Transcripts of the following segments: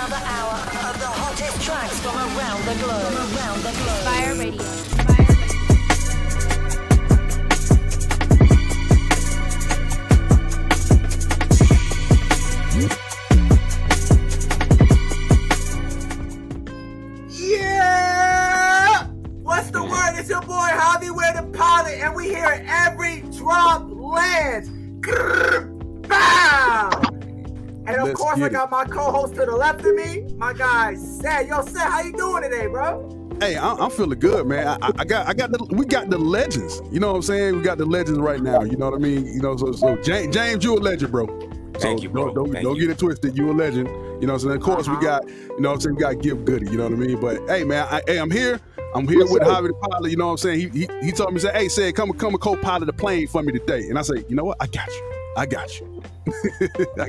another hour of the hottest tracks from around the globe. Inspire Radio. Yeah! What's the word? It's your boy Javi, we're the pilot, and we here every drop lands. Bow! And of course, I got my co-host to the left of me, my guy Seth. Yo, Seth, how you doing today, bro? Hey, I'm feeling good, man. We got the legends. You know what I'm saying? We got the legends right now. You know what I mean? You know, so James, you a legend, bro. Thank you, bro. Don't get it twisted. You a legend. You know what I'm saying? Of course, we got, you know what I'm saying, we got Gipp of Goodie. You know what I mean? But hey, man, I'm here. I'm here with Javi the pilot. You know what I'm saying? He told me, hey, said, come co-pilot the plane for me today. And I say, you know what? I got you. I got you. That's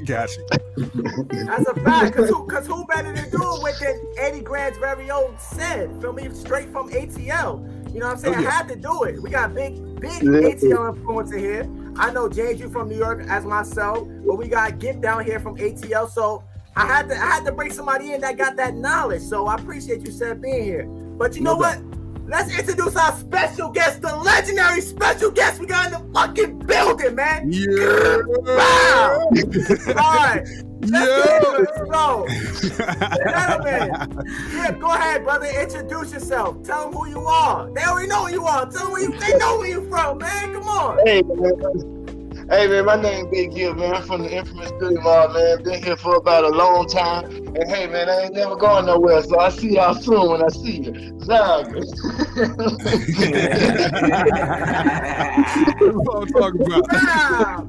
a fact. Cause who better to do it with than Eddie Grant's very own Sid? Feel me? Straight from ATL. You know what I'm saying? I had to do it. We got big ATL influencer here. I know James, you from New York as myself, but we got Gipp down here from ATL. So I had to bring somebody in that got that knowledge. So I appreciate you, Seth, being here. But you know what? Let's introduce our special guest, the legendary special guest we got in the fucking building, man. Yeah. Wow. All right. Let's get into the show. Gentlemen, Gipp, go ahead, brother. Introduce yourself. Tell them who you are. They already know who you are. Tell them they know where you from, man. Come on. Hey man, my name Big Gipp, man. I'm from the infamous Goodie Mall, man. Been here for about a long time. And hey man, I ain't never going nowhere, so I see y'all soon when I see you. Sound good. That's what I'm talking about. Wow.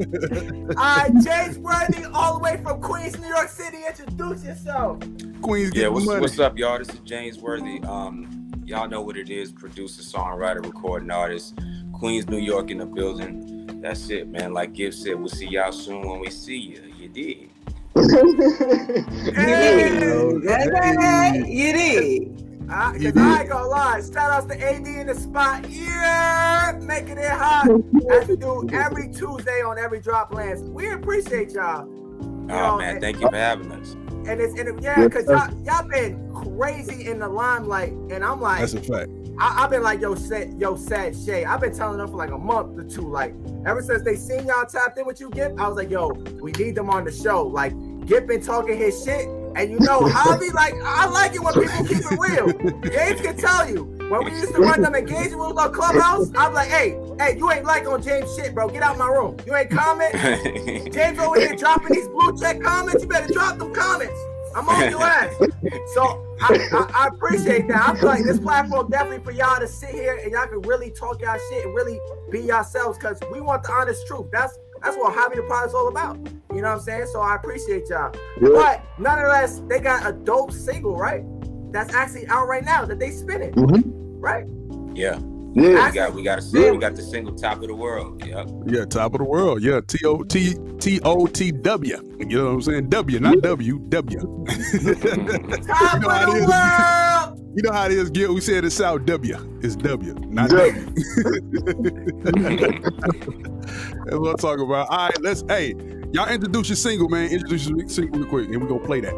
All right, James Worthy, all the way from Queens, New York City. Introduce yourself. Queens, get money. What's up, y'all? This is James Worthy. Y'all know what it is: producer, songwriter, recording artist. Queens, New York, in the building. That's it, man. Like Gipp said, we'll see y'all soon when we see you. You did. You did. Cause I ain't gonna lie. Shout outs to AD in the spot. Yeah, making it hot as we do every Tuesday on Every Drop Lands. We appreciate y'all. Man, thank you for having us. Cause y'all been crazy in the limelight, and I'm like, that's a fact. I've been like, Sad Shay. I've been telling them for like a month or two. Like, ever since they seen y'all tapped in with you, Gipp, I was like, yo, we need them on the show. Like, Gipp been talking his shit. And you know, Javi, like, I like it when people keep it real. James can tell you. When we used to run them engagement with our clubhouse, I'm like, hey, you ain't like on James shit, bro. Get out my room. You ain't comment. James over here dropping these blue check comments. You better drop them comments. I'm on your ass. So I appreciate that. I feel like this platform definitely for y'all to sit here and y'all can really talk y'all shit and really be yourselves, because we want the honest truth. That's what Javi the Pod is all about. You know what I'm saying? So I appreciate y'all. Yeah. But nonetheless, they got a dope single, right? That's actually out right now that they spinning, right? Yeah. Yeah. We got a single. We got the single Top of the World. Yep. Yeah, Top of the World. Yeah, TOTW. You know what I'm saying? W, not W. W. Top of the world. You know how it is, Gipp. We said it's South W. It's W, not W. That's what I'm talking about. All right, y'all introduce your single, man. Introduce your single real quick, and we're gonna play that.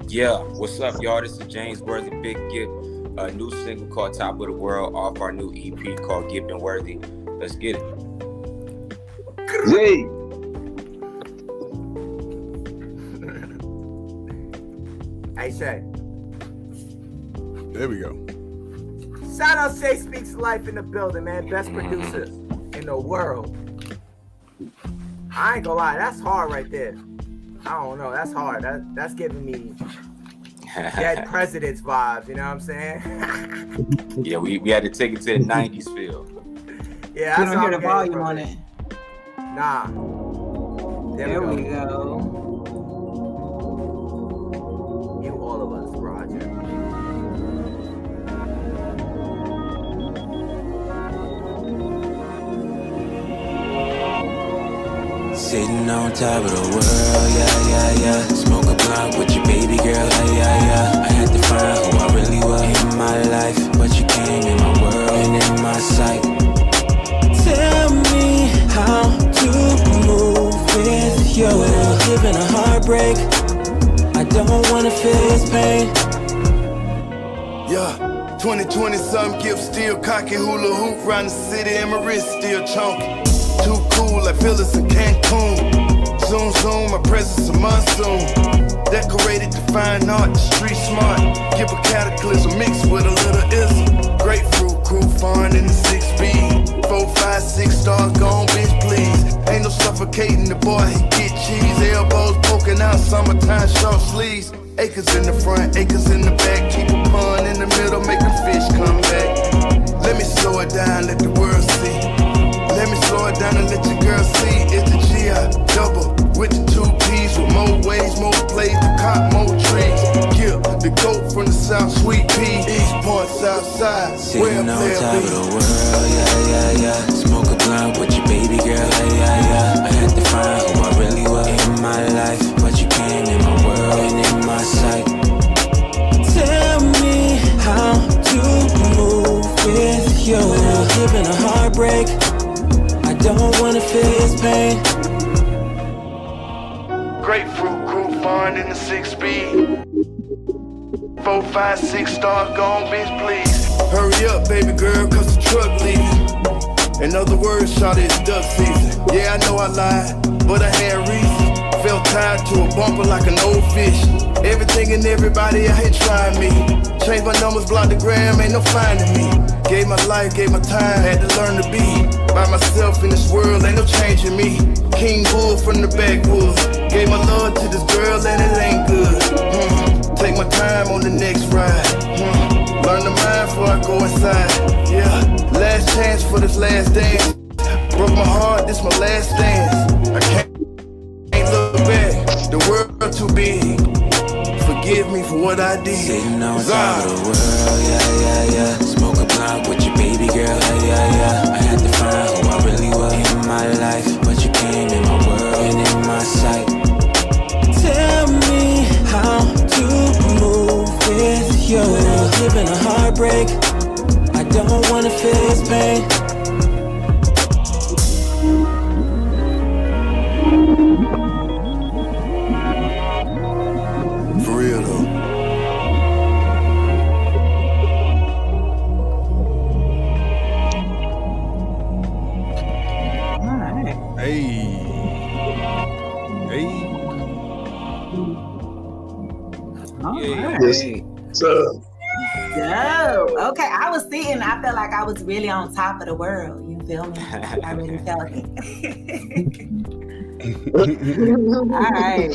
Yeah. What's up, y'all? This is James Worthy, Big Gipp. A new single called Top of the World off our new EP called Gipp and Worthy. Let's get it. Hey. Hey, Shay. There we go. Shout out Shay Speaks Life in the building, man. Best producer in the world. I ain't gonna lie, that's hard right there. I don't know, that's hard. That's giving me dead presidents vibes, you know what I'm saying? Yeah, we had to take it to the 90s feel. Yeah, you don't hear the volume on it. Nah. There we go. You all of us, Roger. Sitting on top of the world, yeah. Smoke a blunt with your baby girl, yeah. I had to find who I really was in my life, but you came in my world and in my sight. Tell me how to move with you. Given a heartbreak, I don't want 2020 something Gipp still cocky, hula hoop round the city and my wrist still chunky. Too cool like Phyllis in Cancun. Zoom, zoom, my presence a monsoon. Decorated to fine art, the street smart. Give a cataclysm mixed with a little ism. Grapefruit crew foreign in the 6B. 4, 5, 6 stars gone, bitch, please. Ain't no suffocating the boy, he get cheese. Elbows poking out, summertime short sleeves. Acres in the front, acres in the back. Keep a pond in the middle, make the fish come back. Let me slow it down, let the world see. Let me slow it down and let your girl see. It's the GI double with the 2 P's. With more ways, more plays, the cop, more trees. Gipp, the goat from the south, sweet pea. East Point, south side. Sitting on top of the world, yeah. Smoke a blunt with your baby girl, yeah. I had to find who I really was in my life. But you came in my world and in my sight. Tell me how to move with you. Giving a heartbreak, I don't wanna feel his pain. Grapefruit crew foreign in the 6B. 4, 5, 6 stars gone, bitch, please. Hurry up, baby girl, cause the truck leaving. In other words, shawty, it's duck season. Yeah, I know I lied, but I had reason. Felt tied to a bumper like an old fish. Everything and everybody out here trying me. Change my numbers, block the gram, ain't no finding me. Gave my life, gave my time, had to learn to be by myself in this world, ain't no changing me. King Bull from the backwoods. Gave my love to this girl and it ain't good. Take my time on the next ride. Learn the mind before I go inside. Yeah, last chance for this last dance. Broke my heart, this my last dance. I can't look back, the world too big. Forgive me for what I did. Sitting on top of the world, yeah. Smoke a blunt with your baby girl, yeah. I had to find who I really was in my life. But you came in my world and in my sight. Tell me how to move with you. Giving a heartbreak, I don't wanna feel his pain. For real though. Hey. Alright. So, Dope. Okay, I was sitting, I felt like I was really on top of the world. You feel me? I really felt it. All right.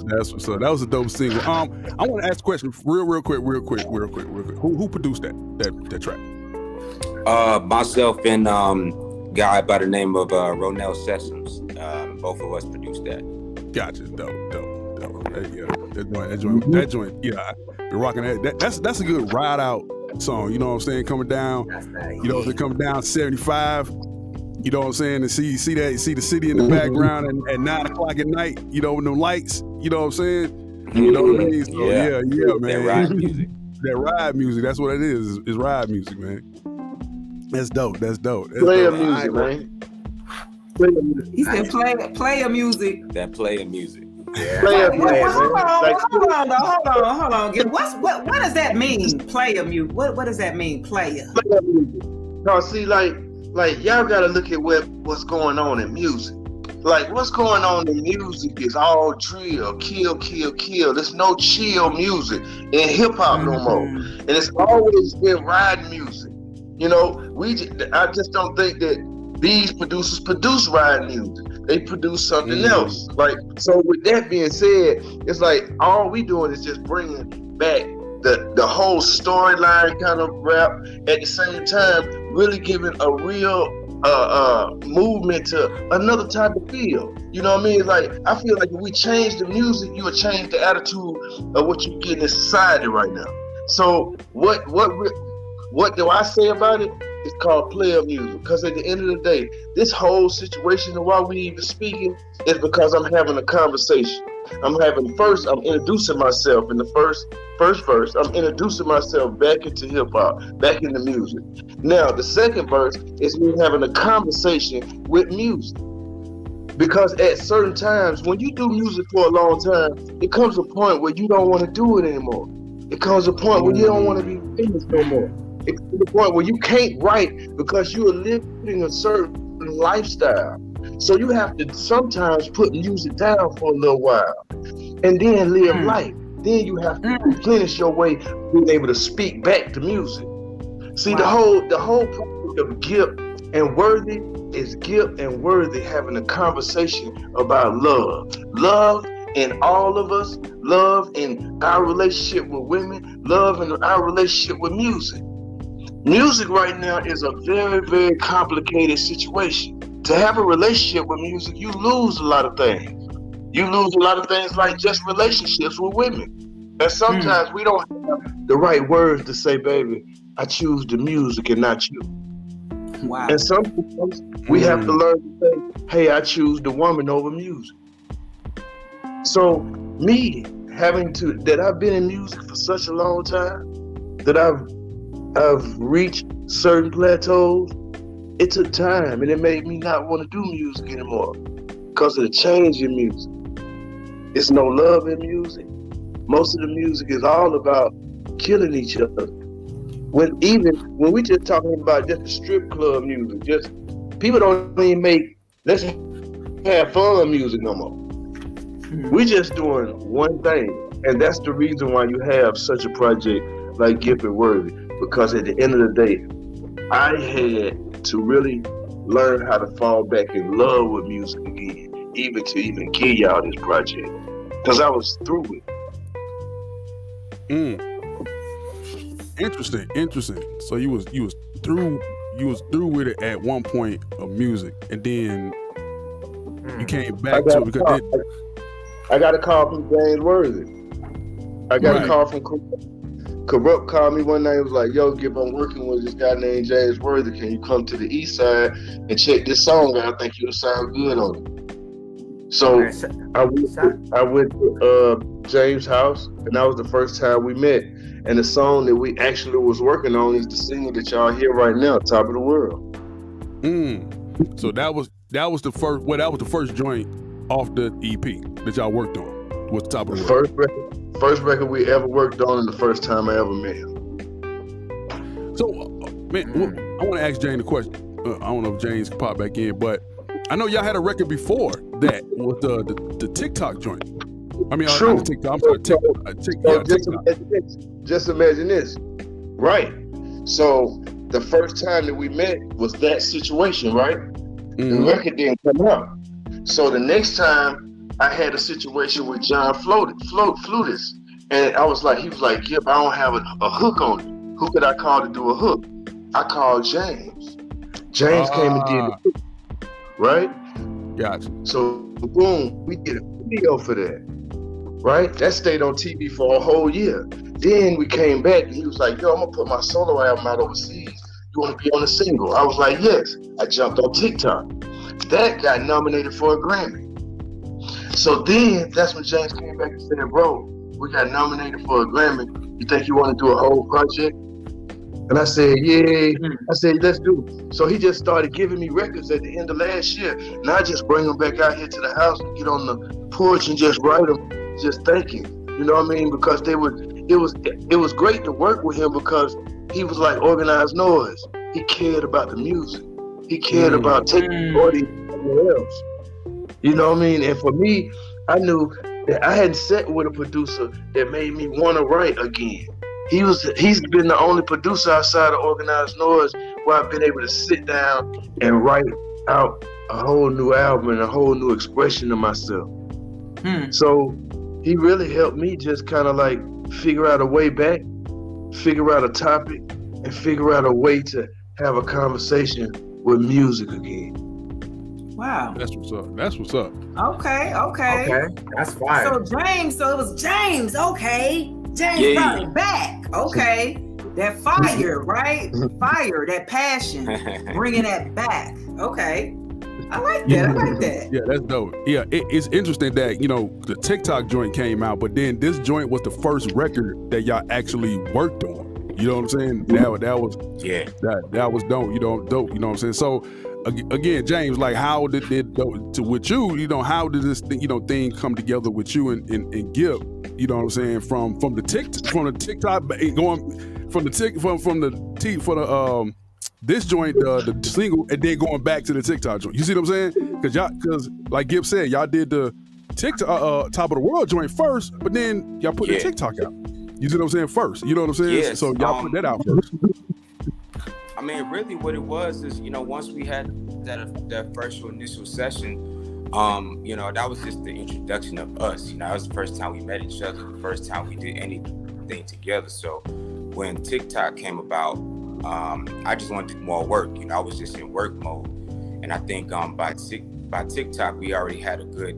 That's what's up. That was a dope single. I want to ask a question real quick. Who produced that track? Myself and guy by the name of Ronell Sessoms. Both of us produced that. Gotcha. Dope. Yeah, that joint. Yeah, been rocking that. That's a good ride out song. You know what I'm saying? Coming down. You know, if coming down 75. You know what I'm saying? And see the city in the background and at 9 o'clock at night. You know, with them lights. You know what I'm saying? You know what I mean? So, yeah, man. That ride music. That ride music. That's what it is. Is ride music, man. That's dope. Player music, man. He said player music. That player music. Yeah. Player, hold on. What does that mean? Player music. What does that mean? Player. No, see, like y'all gotta look at what's going on in music. Like what's going on in music is all drill, kill. There's no chill music in hip hop no more, and it's always been ride music. You know, I just don't think that these producers produce ride music. They produce something else. Like, so with that being said, it's like all we doing is just bringing back the whole storyline kind of rap at the same time, really giving a real movement to another type of feel. You know what I mean? Like, I feel like if we change the music, you would change the attitude of what you get in society right now. So what do I say about it? It's called player music, because at the end of the day, this whole situation and why we even speaking is because I'm having a conversation. I'm introducing myself in the first verse. I'm introducing myself back into hip hop, back into music. Now the second verse is me having a conversation with music. Because at certain times, when you do music for a long time, it comes to a point where you don't want to do it anymore. It comes a point where you don't want to be famous no more. It comes a point where you can't write because you are living a certain lifestyle. So you have to sometimes put music down for a little while and then live life. Then you have to replenish your way, being able to speak back to music. See, the whole project of Gipp and Worthy is Gipp and Worthy having a conversation about love. Love in all of us, love in our relationship with women, love in our relationship with music. Music right now is a very, very complicated situation. To have a relationship with music, you lose a lot of things. You lose a lot of things like just relationships with women. And sometimes we don't have the right words to say, baby, I choose the music and not you. Wow. And sometimes we have to learn to say, hey, I choose the woman over music. So me that I've been in music for such a long time, that I've reached certain plateaus, it took time and it made me not want to do music anymore because of the change in music. It's no love in music. Most of the music is all about killing each other. When we just talking about just the strip club music, just people don't even make let's have fun music no more. We just doing one thing, and that's the reason why you have such a project like Gipp and Worthy. Because at the end of the day, I had to really learn how to fall back in love with music again, even give y'all this project, because I was through it. Interesting. So you was through with it at one point of music, and then you came back to it because I got a call from James Worthy. I got a call from Corrupt. Called me one night and was like, yo, Gipp, I'm working with this guy named James Worthy. Can you come to the east side and check this song out? I think you'll sound good on it. So I went to James' house, and that was the first time we met. And the song that we actually was working on is the single that y'all hear right now, Top of the World. So that was the first. Well, that was the first joint off the EP that y'all worked on. Was Top of the World. First record we ever worked on, and the first time I ever met him. So, man, I want to ask Jane a question. I don't know if James can pop back in, but I know y'all had a record before that with the TikTok joint. I mean, True. Not the TikTok. I'm sorry, TikTok. Just imagine this. Right. So the first time that we met was that situation, right? The record didn't come out. So the next time I had a situation with John Flutist, and he was like, Gipp, I don't have a hook on it. Who could I call to do a hook? I called James. James came and did the hook, right? Gotcha. So boom, we did a video for that, right? That stayed on TV for a whole year. Then we came back and he was like, yo, I'm gonna put my solo album out overseas. You wanna be on the single? I was like, yes. I jumped on TikTok. That got nominated for a Grammy. So then that's when James came back and said, bro, we got nominated for a Grammy. You think you want to do a whole project? And I said, yeah. I said, let's do it. So he just started giving me records at the end of last year. And I just bring them back out here to the house and get on the porch and just write them, just thinking. You know what I mean? Because it was great to work with him because he was like organized noise. He cared about the music. He cared about taking the audience somewhere else. You know what I mean? And for me, I knew that I hadn't sat with a producer that made me want to write again. He's been the only producer outside of Organized Noise where I've been able to sit down and write out a whole new album and a whole new expression of myself. So he really helped me just kind of like figure out a way back, figure out a topic, and figure out a way to have a conversation with music again. Wow. That's what's up. Okay. That's fine. So it was James. Okay. James brought it back. Okay. That fire, right? Fire, that passion, bringing that back. Okay. I like that. Yeah, that's dope. Yeah, it's interesting that, the TikTok joint came out, but then this joint was the first record that y'all actually worked on. You know what I'm saying? That was dope. Dope. You know what I'm saying? So again, James, like how did with you, you know, how did this thing, you know, thing come together with you and Gipp, you know what I'm saying, from the TikTok going from the this joint, the single, and then going back to the TikTok joint. You see what I'm saying? Because like Gipp said, y'all did the TikTok top of the world joint first, but then y'all put the TikTok out. You see what I'm saying? First, you know what I'm saying? Yes, so y'all put that out first. I mean, really, what it was is, you know, once we had that first initial session, you know, that was just the introduction of us. You know, that was the first time we met each other, the first time we did anything together. So when TikTok came about, I just wanted to do more work. You know, I was just in work mode, and I think by TikTok we already had a good,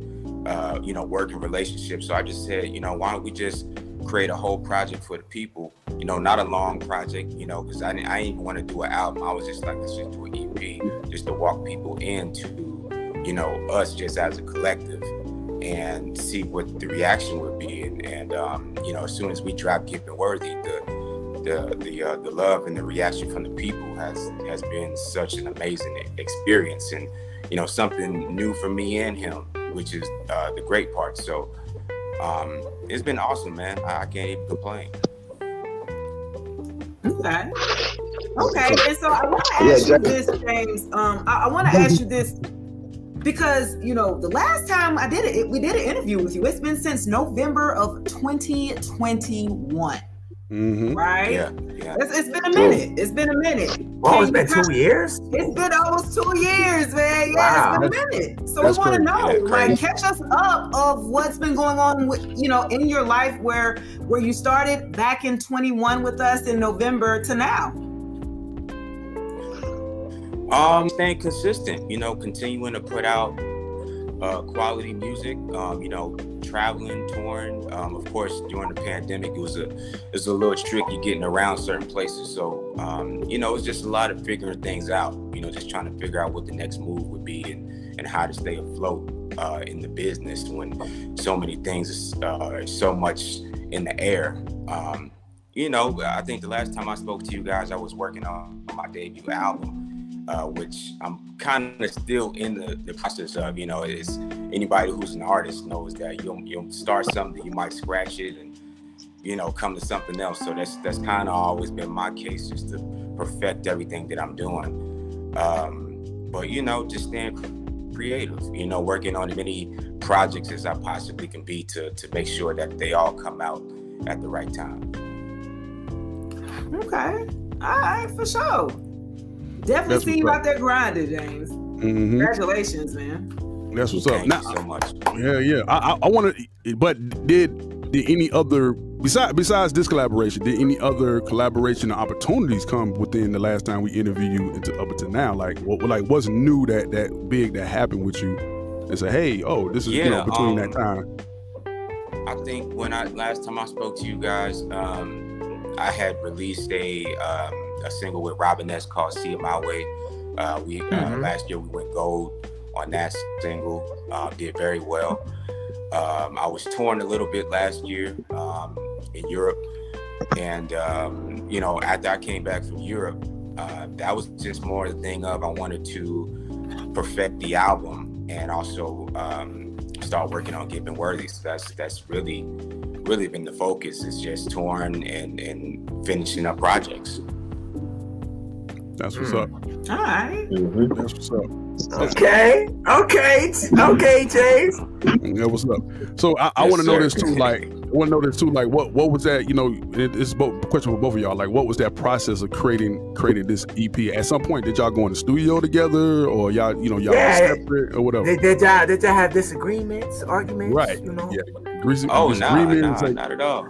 you know, working relationship. So I just said, you know, why don't we just create a whole project for the people, you know, not a long project, you know, because I didn't even want to do an album. I was just like, let's just do an EP, just to walk people into, you know, us just as a collective and see what the reaction would be. And you know, as soon as we dropped Gipp and Worthy, the love and the reaction from the people has been such an amazing experience, and, you know, something new for me and him, which is the great part. So it's been awesome, man. I can't even complain. Okay. And so I want to ask you this, James. I want to ask you this because, you know, the last time I did it, we did an interview with you. It's been since November of 2021. Mm-hmm. Right? Yeah. It's been a minute. It's been a minute. Oh, it's been 2 years? It's been almost 2 years, man. Yeah, Wow. It's been a minute. So That's we want to know, crazy. like, catch us up of what's been going on with, you know, in your life where you started back in 21 with us in November to now. Staying consistent, you know, continuing to put out quality music, you know, traveling, touring. Of course, during the pandemic, it was a little tricky getting around certain places. So, you know, it's just a lot of figuring things out, you know, just trying to figure out what the next move would be and how to stay afloat in the business when so many things is so much in the air. You know, I think the last time I spoke to you guys, I was working on my debut album, which I'm kind of still in the process of. You know, it's anybody who's an artist knows that you'll start something, you might scratch it and, you know, come to something else. So that's kind of always been my case, just to perfect everything that I'm doing. But, you know, just staying creative, you know, working on as many projects as I possibly can be to make sure that they all come out at the right time. Okay. All right, for sure. Definitely see you out there grinding, James. Mm-hmm. Congratulations, man. That's what's up. Thank Now, you so much. Yeah. I want to, but did any other, besides this collaboration, did any other collaboration or opportunities come within the last time we interviewed you up until now? Like what's new that big that happened with you and say, hey, oh, this is, you know, between that time? I think when last time I spoke to you guys, I had released a single with Robin S called See It My Way. Last year we went gold on that single, did very well. I was touring a little bit last year in Europe, and you know, after I came back from Europe, that was just more the thing of I wanted to perfect the album and also start working on Gipp and Worthy. So that's really been the focus, is just touring and finishing up projects. That's what's up. All right. Mm-hmm. That's what's up. Okay, James. That what's up. So I want to know this too. Like, what was that? You know, it's a question for both of y'all. Like, what was that process of creating this EP? At some point, did y'all go in the studio together, or y'all separate, or whatever? Did y'all have disagreements, arguments? Right. You know? Yeah. Not at all.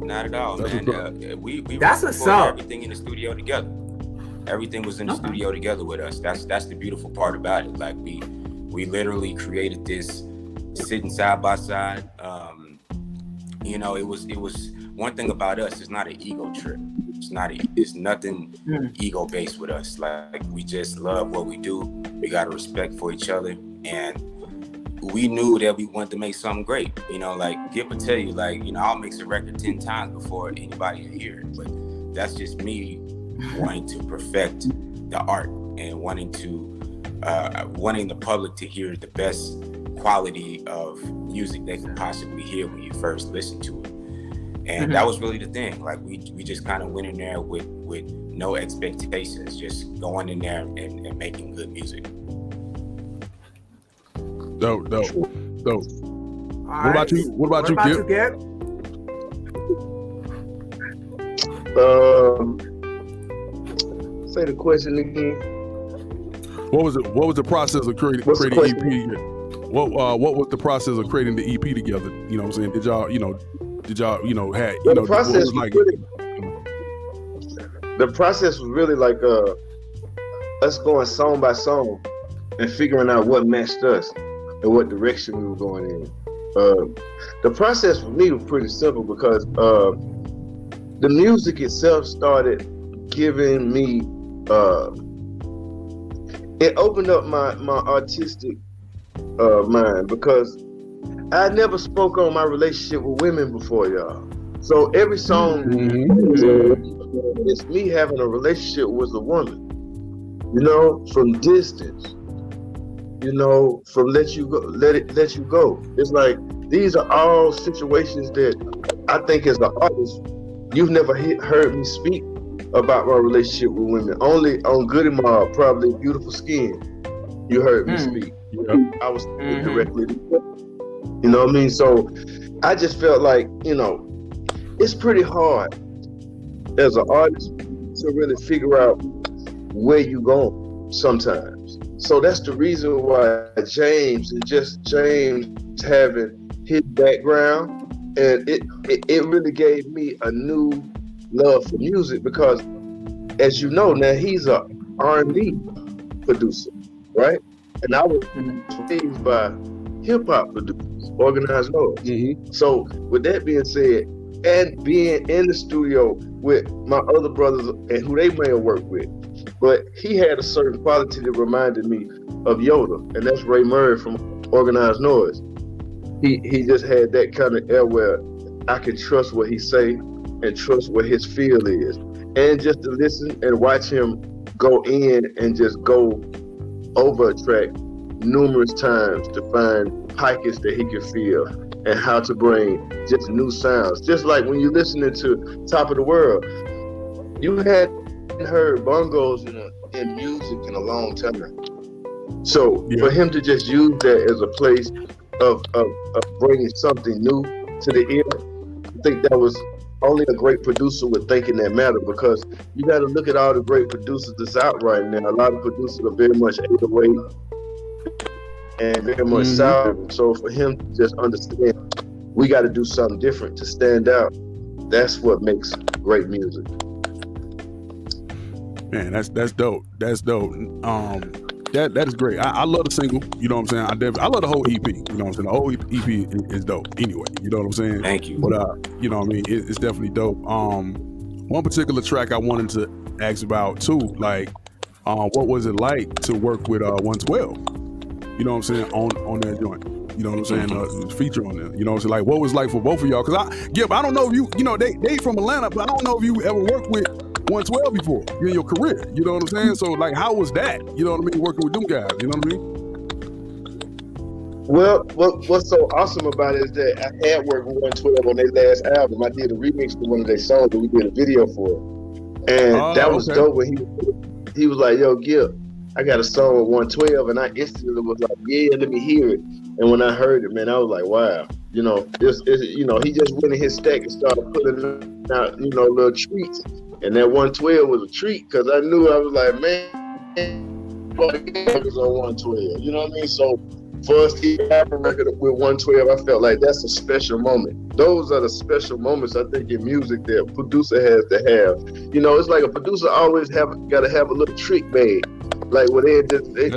Not at all, man. We that's what's up. Everything in the studio together. Everything was in the studio together with us. That's the beautiful part about it. Like we literally created this sitting side by side. You know, it was one thing about us. It's not an ego trip. It's nothing ego based with us. Like we just love what we do. We got a respect for each other, and we knew that we wanted to make something great. You know, like Gipp would tell you, like, you know, I'll mix a record 10 times before anybody will hear it. But that's just me wanting to perfect the art and wanting to wanting the public to hear the best quality of music they can possibly hear when you first listen to it. And that was really the thing. Like we just kind of went in there with no expectations, just going in there and making good music. Dope. What about you? What about you, Gipp? Say the question again. What was the process of creating EP together? What was the process of creating the EP together? You know what I'm saying? Did y'all had the process was like really, the process was really like us going song by song and figuring out what matched us and what direction we were going in. The process for me was pretty simple because the music itself started giving me it opened up my artistic mind, because I never spoke on my relationship with women before, y'all. So every song is me having a relationship with a woman, from distance, from let you go. It's like, these are all situations that I think as an artist, you've never heard me speak about my relationship with women. Only on Goodie Mob, probably Beautiful Skin, you heard me speak. I was speaking directly to you. You know what I mean? So I just felt like, it's pretty hard as an artist to really figure out where you going sometimes. So that's the reason why James having his background, and it really gave me a new love for music, because as you know now, he's a R&B producer, right? And I was raised by hip-hop producers, Organized Noise. So with that being said, and being in the studio with my other brothers and who they may have worked with, but he had a certain quality that reminded me of Yoda, and that's Ray Murray from Organized Noise. He just had that kind of air where I can trust what he say and trust what his feel is, and just to listen and watch him go in and just go over a track numerous times to find pockets that he can feel and how to bring just new sounds. Just like when you're listening to Top of the World, you hadn't heard bongos in music in a long time. So for him to just use that as a place of bringing something new to the ear, I think that was only a great producer would think in that matter, because you got to look at all the great producers that's out right now. A lot of producers are very much 808 and very much sour. So for him to just understand, we got to do something different to stand out. That's what makes great music. Man, that's dope. That's dope. That is great. I love the single. You know what I'm saying? I love the whole EP. You know what I'm saying? The whole EP is dope. Anyway, you know what I'm saying? Thank you. But you know what I mean? It's definitely dope. One particular track I wanted to ask about too, like, what was it like to work with 112? You know what I'm saying? On that joint. You know what I'm saying? Feature on there. You know what I'm saying? Like, what was it like for both of y'all? Because I don't know if they from Atlanta, but I don't know if you ever worked with 112 before in your career. You know what I'm saying? So, like, how was that? You know what I mean? Working with them guys. You know what I mean? Well, what's so awesome about it is that I had worked with 112 on their last album. I did a remix for one of their songs that we did a video for. And that was dope when he was like, yo, Gipp, I got a song with 112, and I instantly was like, yeah, let me hear it. And when I heard it, man, I was like, wow. He just went in his stack and started putting out, little treats. And that 112 was a treat, because I knew, I was like, man, it was on 112. You know what I mean? So for us to have a record with 112, I felt like that's a special moment. Those are the special moments, I think, in music that a producer has to have. It's like a producer always got to have a little trick bag. Like where they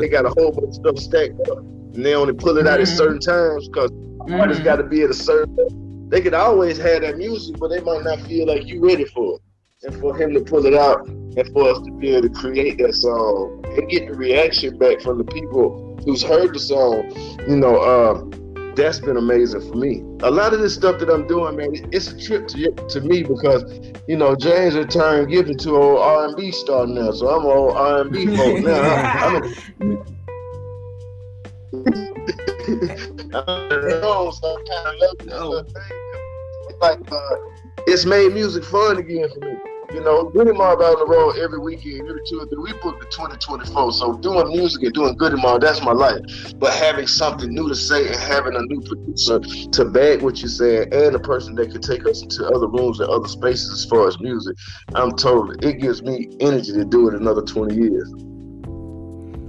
got a whole bunch of stuff stacked up, and they only pull it out at certain times, because artists got to be at a certain. They could always have that music, but they might not feel like you ready for it. And for him to pull it out, and for us to be able to create that song and get the reaction back from the people who's heard the song, that's been amazing for me. A lot of this stuff that I'm doing, man, it's a trip to me, because, James had turned Gipp into an old R&B star now, so I'm an old R&B folk now. So I kind of love this little thing. It's like it's made music fun again for me. You know, Goodie Mob out on the road every weekend, every 2 or 3. We booked the 2024. So doing music and doing Goodie Mob, that's my life. But having something new to say and having a new producer to bag what you're saying and a person that can take us into other rooms and other spaces as far as music, it gives me energy to do it another 20 years.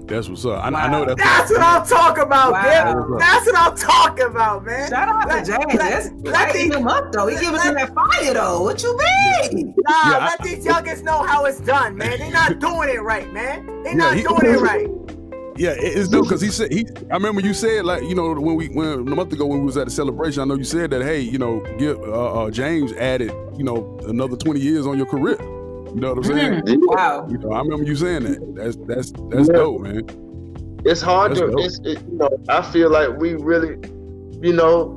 That's what's up. I know that's what I'm talking about, Wow. Gipp. That's what I'm talking about, man. Shout out to James. That's lighting him up though. He giving him that fire though. What you mean? Let these youngins know how it's done, man. They're not doing it right, man. They're not doing it right. Yeah, it's dope because he said I remember you said, like, you know, when a month ago when we was at the celebration, I know you said that, hey, you know, James added, you know, another 20 years on your career. You know what I'm saying? Wow. You know, I remember you saying that. That's dope, man. It's hard That's to. You know, I feel like we really, you know,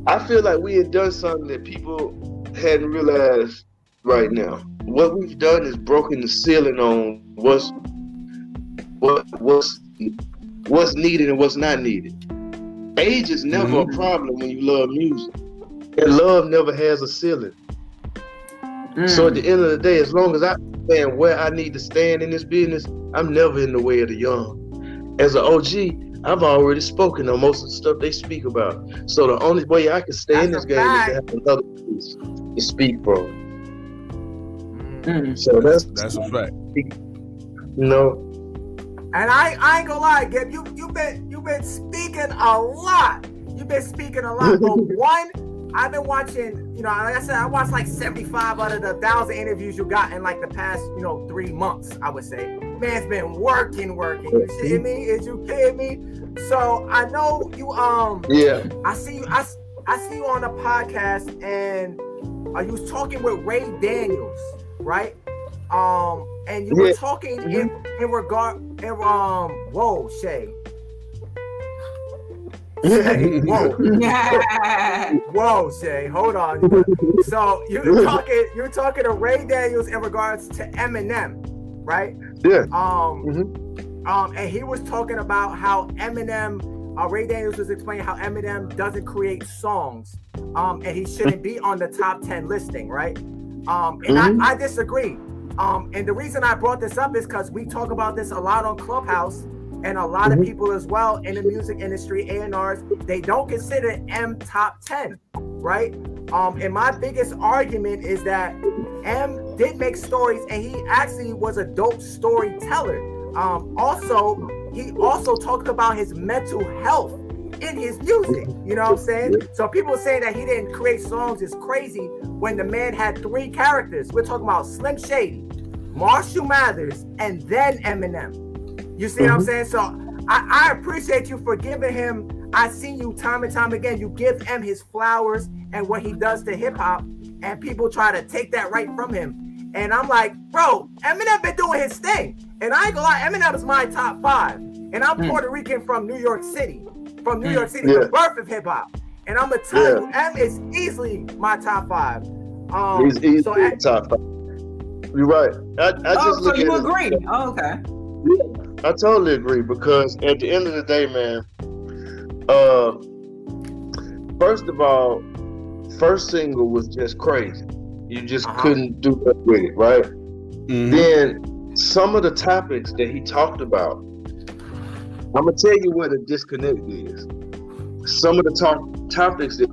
I feel like we had done something that people hadn't realized right now. What we've done is broken the ceiling on what's needed and what's not needed. Age is never a problem when you love music, and love never has a ceiling. So at the end of the day, as long as I understand where I need to stand in this business, I'm never in the way of the young. As an OG, I've already spoken on most of the stuff they speak about. So the only way I can stay in this game is to have another piece to speak from. So that's a fact. You know. And I ain't gonna lie, Gipp, you've been speaking a lot. You've been speaking a lot. But one, I've been watching, you know, like I said, I watched like 75 out of the 1,000 interviews you got in like the past, 3 months, I would say. Man's been working. You kidding me? Is you kidding me? So I know you, yeah. I see you on the podcast, and you was talking with Ray Daniels, right? And you were talking in regard, whoa, Shay. Whoa, Shay, hold on. So you're talking to Ray Daniels in regards to Eminem, right? Yeah. And he was talking about how Eminem, Ray Daniels was explaining how Eminem doesn't create songs, and he shouldn't be on the top 10 listing, right? And I disagree. And the reason I brought this up is because we talk about this a lot on Clubhouse. And a lot of people as well in the music industry, A&Rs, they don't consider M top 10, right? And my biggest argument is that M did make stories, and he actually was a dope storyteller. He also talked about his mental health in his music, you know what I'm saying? So people saying that he didn't create songs is crazy when the man had 3 characters. We're talking about Slim Shady, Marshall Mathers, and then Eminem. You see what I'm saying? So I appreciate you for giving him, I see you time and time again, you give him his flowers and what he does to hip hop, and people try to take that right from him. And I'm like, bro, Eminem been doing his thing. And I ain't gonna lie, Eminem is my top 5. And I'm Puerto Rican from New York City. The birth of hip hop. And I'm gonna tell you, M is easily my top 5. He's easily top 5. You're right. I just look so you at agree? it. Oh, okay. Yeah, I totally agree, because at the end of the day, man, first of all, first single was just crazy. You just couldn't do that with it, right? Then some of the topics that he talked about, I'm gonna tell you what a disconnect is. Some of the topics that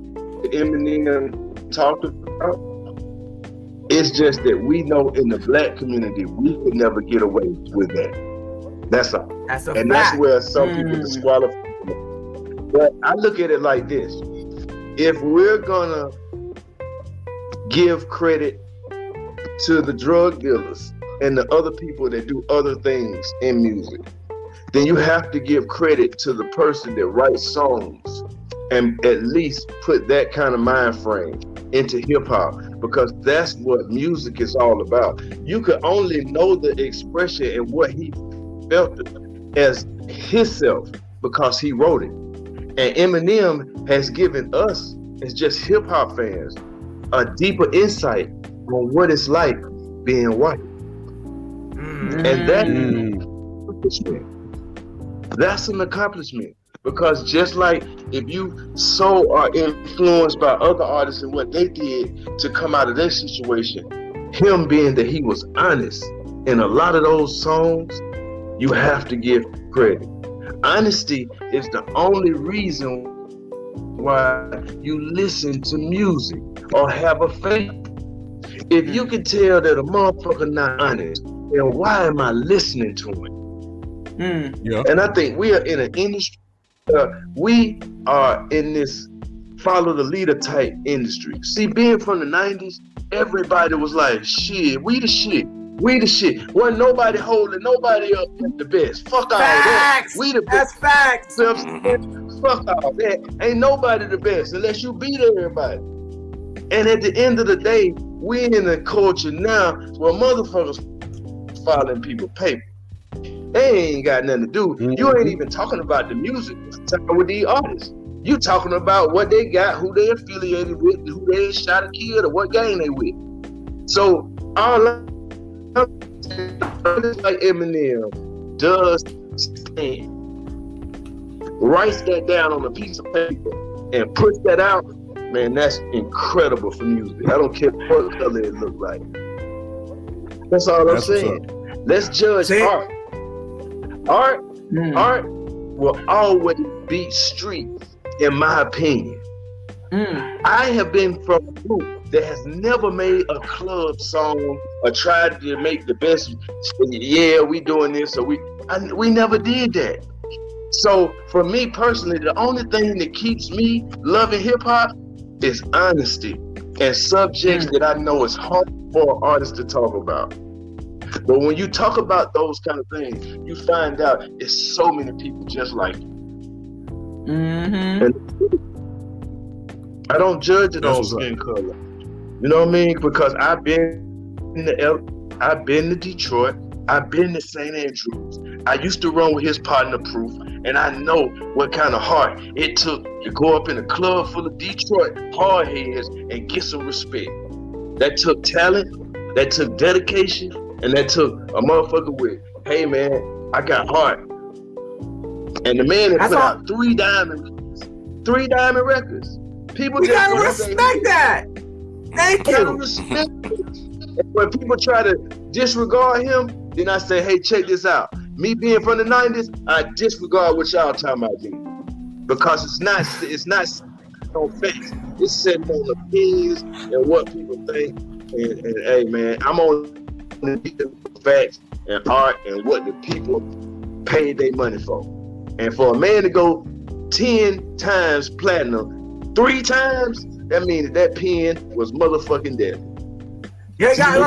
Eminem talked about, it's just that we know in the black community we could never get away with that. That's all. That's a and fact. That's where some people disqualify. But I look at it like this: if we're gonna give credit to the drug dealers and the other people that do other things in music, then you have to give credit to the person that writes songs and at least put that kind of mind frame into hip hop, because that's what music is all about. You could only know the expression and what he felt as himself because he wrote it. And Eminem has given us, as just hip hop fans, a deeper insight on what it's like being white. And that's an accomplishment. Because just like if you so are influenced by other artists and what they did to come out of their situation, him being that he was honest in a lot of those songs, you have to give credit. Honesty is the only reason why you listen to music or have a faith. If you can tell that a motherfucker not honest, then why am I listening to him? Yeah. And I think we are in an industry, we are in this follow the leader type industry. See, being from the 90s, everybody was like, shit, we the shit. We the shit. Wasn't nobody holding nobody up at the best. Fuck all that. We the best. That's facts. Fuck all that. Ain't nobody the best unless you beat everybody. And at the end of the day, we in a culture now where motherfuckers filing people paper. They ain't got nothing to do. You ain't even talking about the music. You're talking with these artists. You talking about what they got, who they affiliated with, who they shot or killed, or what gang they with. So all like Eminem does stand, writes that down on a piece of paper and puts that out, man, that's incredible for music. I don't care what color it look like. That's all I'm saying. Let's judge art. Art will always beat streets, in my opinion. I have been from a group that has never made a club song or tried to make the best. Yeah, we doing this, or we never did that. So for me personally, the only thing that keeps me loving hip hop is honesty and subjects that I know is hard for artists to talk about. But when you talk about those kind of things, you find out it's so many people just like you. And I don't judge it on skin color. You know what I mean? Because I've been to Detroit, I've been to St. Andrews. I used to run with his partner Proof, and I know what kind of heart it took to go up in a club full of Detroit hardheads and get some respect. That took talent, that took dedication, and that took a motherfucker with, hey man, I got heart. And the man that put out 3 diamond records. People we gotta respect that. Thank you. Respect it. When people try to disregard him, then I say, hey, check this out. Me being from the 90s, I disregard what y'all talking about, dude. Because it's not on facts. It's sitting on opinions and what people think. And hey man, I'm on the facts and art and what the people paid their money for. And for a man to go 10 times platinum 3 times, that means that pen was motherfucking dead. Yeah, you gotta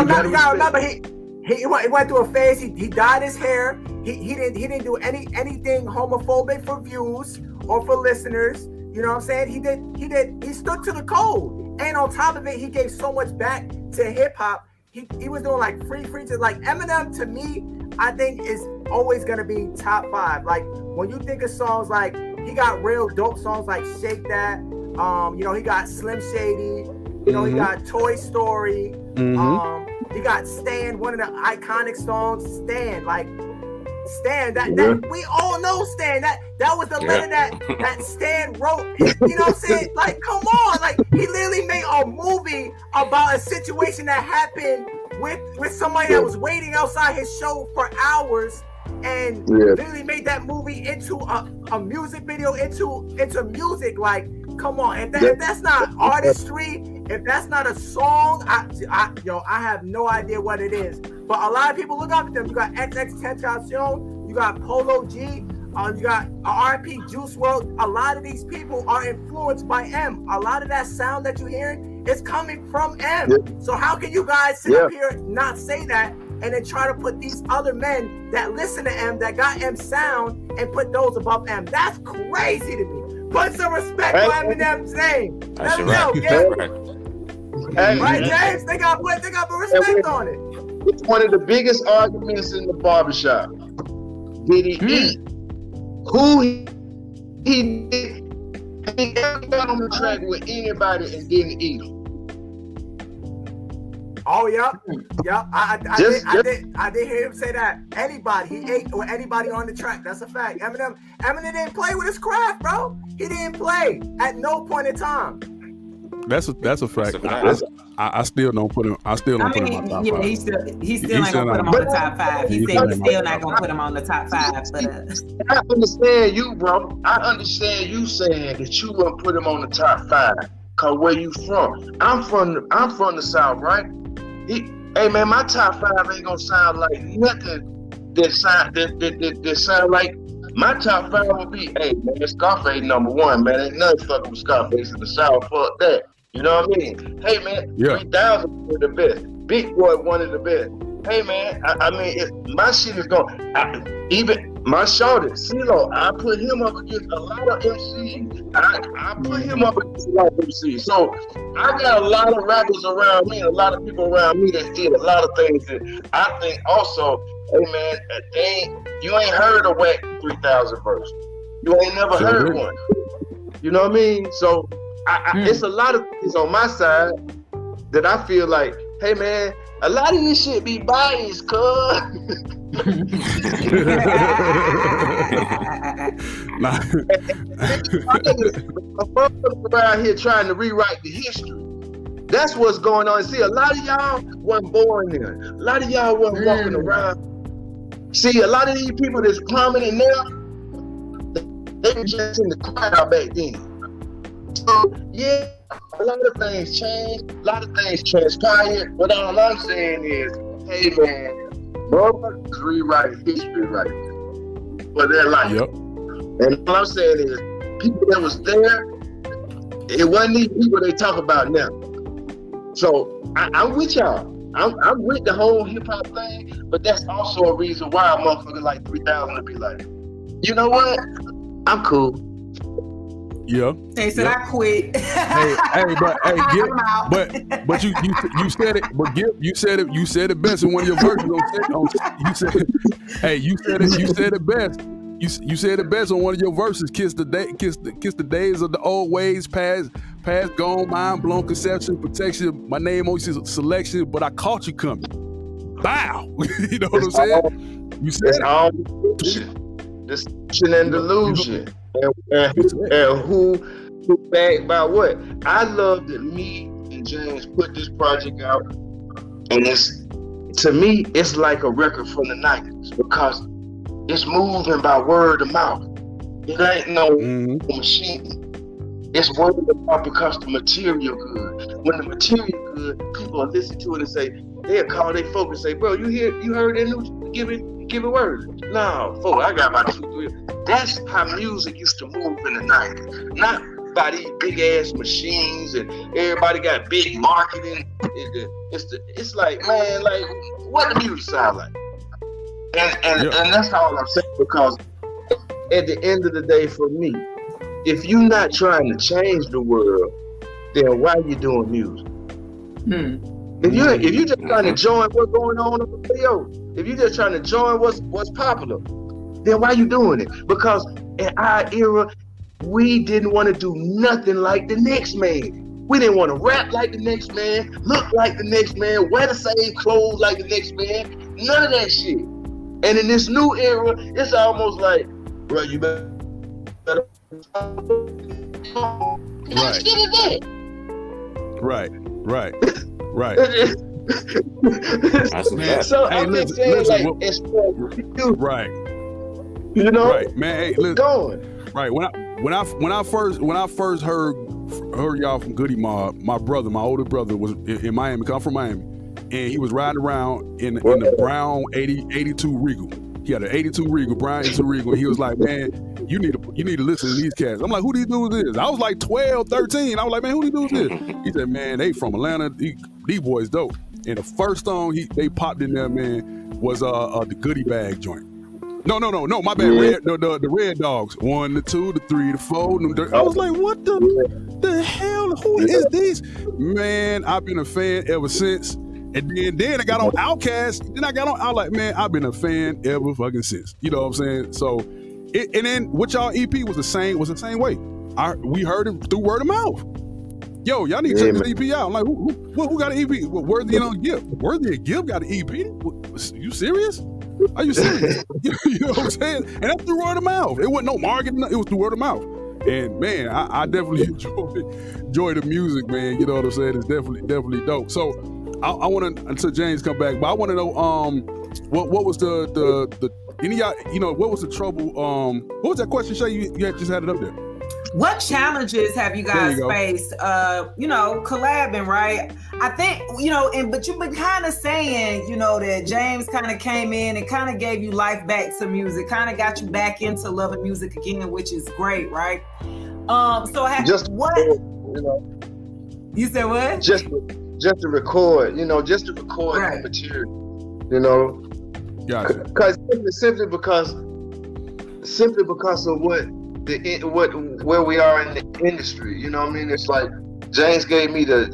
remember he went through a phase. He dyed his hair. He didn't do anything homophobic for views or for listeners. You know what I'm saying? He stood to the code. And on top of it, he gave so much back to hip hop. He was doing like free to like Eminem. To me, I think is always gonna be top 5. Like when you think of songs like he got real dope songs like Shake That. You know, he got Slim Shady. You know, he got Toy Story. He got Stan, one of the iconic songs. Stan, that we all know Stan. That was the letter that Stan wrote. You know what I'm saying? Like, come on. Like, he literally made a movie about a situation that happened with somebody that was waiting outside his show for hours, and literally made that movie into a music video, into music. Like, come on. If that's not artistry, if that's not a song, I have no idea what it is. But a lot of people look up to them. You got XXXTentacion, you got Polo G, you got RP Juice WRLD. A lot of these people are influenced by M. A lot of that sound that you're hearing is coming from M. So how can you guys sit up here and not say that and then try to put these other men that listen to M, that got M sound, and put those above M? That's crazy to me. Put some respect on Eminem's name. Let me know, right, James? They got put respect on it. It's one of the biggest arguments in the barbershop. Did he eat? Who he did? He ever got on the track with anybody and didn't eat him? Oh, yep. I did hear him say that. Anybody, he ate with anybody on the track. That's a fact. Eminem didn't play with his craft, bro. He didn't play at no point in time. That's a fact. I still don't put him. I still don't put him on top 5. He still ain't gonna put him on the top 5. He said he's still not gonna put him on the top 5. But I understand you, bro. I understand you saying that you wouldn't put him on the top 5. Cause where you from? I'm from the South, right? Hey man, my top 5 ain't gonna sound like nothing that sound like. My top 5 would be, hey man, Scarface number 1, man. Ain't nothing fucking with Scarface in the South. Fuck that. You know what I mean? Hey man, 3000 one of the best. Big Boy one of the best. Hey man, I mean, my shit is going. Even my shorty, CeeLo, I put him up against a lot of MCs. I put him up against a lot of MCs. So I got a lot of rappers around me, a lot of people around me that did a lot of things that I think also. Hey man, you ain't heard a whack 3000 verse. You ain't never heard one. You know what I mean? So it's a lot of things on my side that I feel like, hey man, a lot of this shit be biased, cuz. Around here trying to rewrite the history. That's what's going on. See, a lot of y'all wasn't born there. A lot of y'all wasn't walking around. See, a lot of these people that's prominent now, they were just in the crowd back then. So, yeah, a lot of things changed, a lot of things transpired, but all I'm saying is, hey man, motherfuckers rewrite history right now for their life. Yep. And all I'm saying is, people that was there, it wasn't these people they talk about now. So I'm with y'all. I'm with the whole hip hop thing, but that's also a reason why a motherfucker like 3000 to be like, you know what? I'm cool. Yeah. They said I quit. but you said it. But Gipp, you said it best in one of your verses. You said it best. You said it best on one of your verses. Kiss the days of the old ways past, gone, mind blown, conception, protection. My name on your selection, but I caught you coming. Bow. You know what I'm saying? You said it. All deception and delusion, and who backed by what? I love that me and James put this project out, and to me it's like a record from the 90s because it's moving by word of mouth. It ain't no machine. It's word of mouth because the material good. When the material good, people will listen to it and say, they'll call their folk and say, bro, you heard that new? Give it word. No, folk, I got about 2, 3. That's how music used to move in the 90s. Not by these big ass machines and everybody got big marketing. It's like, man, like what the music sound like. And that's all I'm saying, because at the end of the day, for me, if you're not trying to change the world, then why are you doing music? If you're just trying to join what's going on the radio, if you're just trying to join what's popular, then why are you doing it? Because in our era, we didn't want to do nothing like the next man. We didn't want to rap like the next man, look like the next man, wear the same clothes like the next man. None of that shit. And in this new era, it's almost like, bro, you better. Right. So I'm just saying, like, it's right. You know, right, man. Hey, listen, going. Right. When I first heard y'all from Goodie Mob, my older brother was in Miami. Cause I'm from Miami. And he was riding around in the brown 82 Regal. He had an 82 Regal, brown 82 Regal. And he was like, man, you need to listen to these cats. I'm like, who these dudes is? I was like 12, 13. I was like, man, who these dudes is? He said, man, they from Atlanta. These boys dope. And the first song they popped in there, man, was the Goodie Bag joint. No, my bad. Yeah. The Red Dogs. 1, the 2, the 3, the 4. I was like, what the hell? Who is these? Man, I've been a fan ever since. And then I got on Outkast. Then I was like, man, I've been a fan ever fucking since. You know what I'm saying? So, and then what y'all EP was the same way. We heard it through word of mouth. Yo, y'all need to check this EP out. I'm like, who? Who got an EP? What, Worthy and Gipp? Worthy and Gipp got an EP? You serious? Are you serious? You know what I'm saying? And that's through word of mouth. It wasn't no marketing. It was through word of mouth. And man, I definitely enjoy the music, man. You know what I'm saying? It's definitely dope. So I want to, until James come back, but I want to know what was the any what was the trouble? What was that question, Shay? You had just had it up there. What challenges have you guys faced? Collabing, right? I think, but you've been kind of saying, that James kind of came in and kind of gave you life back to music, kind of got you back into loving music again, which is great, right? You said what? Just to record, right. Material, Gotcha. Simply because of where we are in the industry, it's like James gave me the,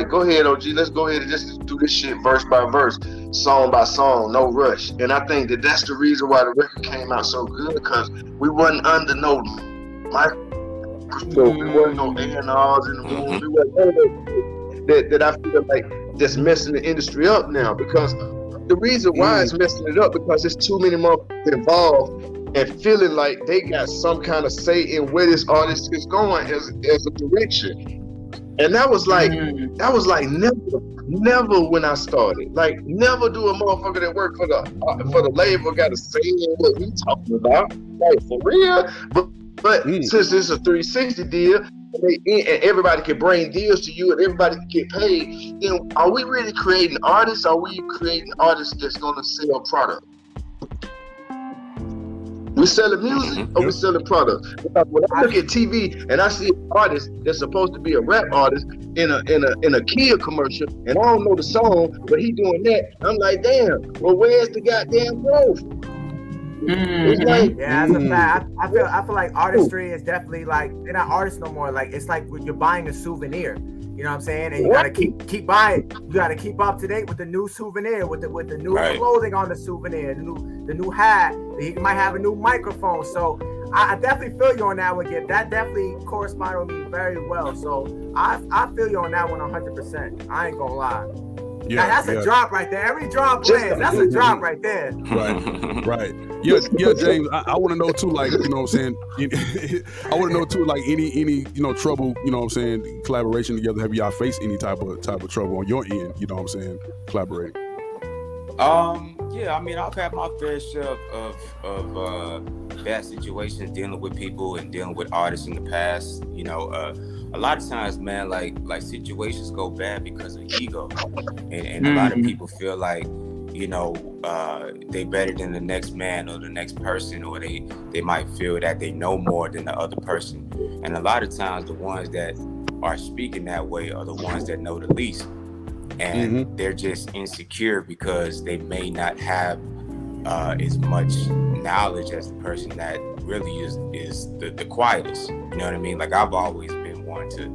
go ahead, OG, let's go ahead and just do this shit verse by verse, song by song, no rush. And I think that's the reason why the record came out so good, because we wasn't under no microscope, we wasn't no A&Rs in the room, we wasn't that I feel like that's messing the industry up now. Because the reason why it's messing it up, because there's too many motherfuckers involved and feeling like they got some kind of say in where this artist is going as a direction. And that was like never when I started. Like, never do a motherfucker that work for the label got a say in what we talking about. Like, for real. But since it's a 360 deal, and everybody can bring deals to you and everybody can get paid, then are we really creating artists? Or are we creating artists that's gonna sell product? We selling music or we selling products? Because when I look at TV and I see an artist that's supposed to be a rap artist in a Kia commercial, and I don't know the song, but he doing that, I'm like, damn, well, where's the goddamn growth? It's like, that's a fact. I feel like artistry is definitely like, they're not artists no more. Like, it's like you're buying a souvenir. You know what I'm saying? And you gotta keep buying. You gotta keep up to date with the new souvenir, with the new clothing on the souvenir, the new hat. You might have a new microphone. So I definitely feel you on that one, Gipp. That definitely corresponded with me very well. So I feel you on that one 100%. I ain't gonna lie. Yeah, now, that's a drop right there. Every drop lands. That's a drop right there. Right. Yeah, James. I want to know too, like, you know what I'm saying. I want to know too, like, any trouble, you know what I'm saying, collaboration together. Have y'all faced any type of trouble on your end? You know what I'm saying, collaborating. Yeah, I mean, I've had my fair share of bad situations dealing with people and dealing with artists in the past. A lot of times, man, like situations go bad because of ego, and a lot of people feel like, they better than the next man or the next person, or they might feel that they know more than the other person. And a lot of times, the ones that are speaking that way are the ones that know the least, and they're just insecure because they may not have as much knowledge as the person that really is the quietest. You know what I mean? Like, I've always been one to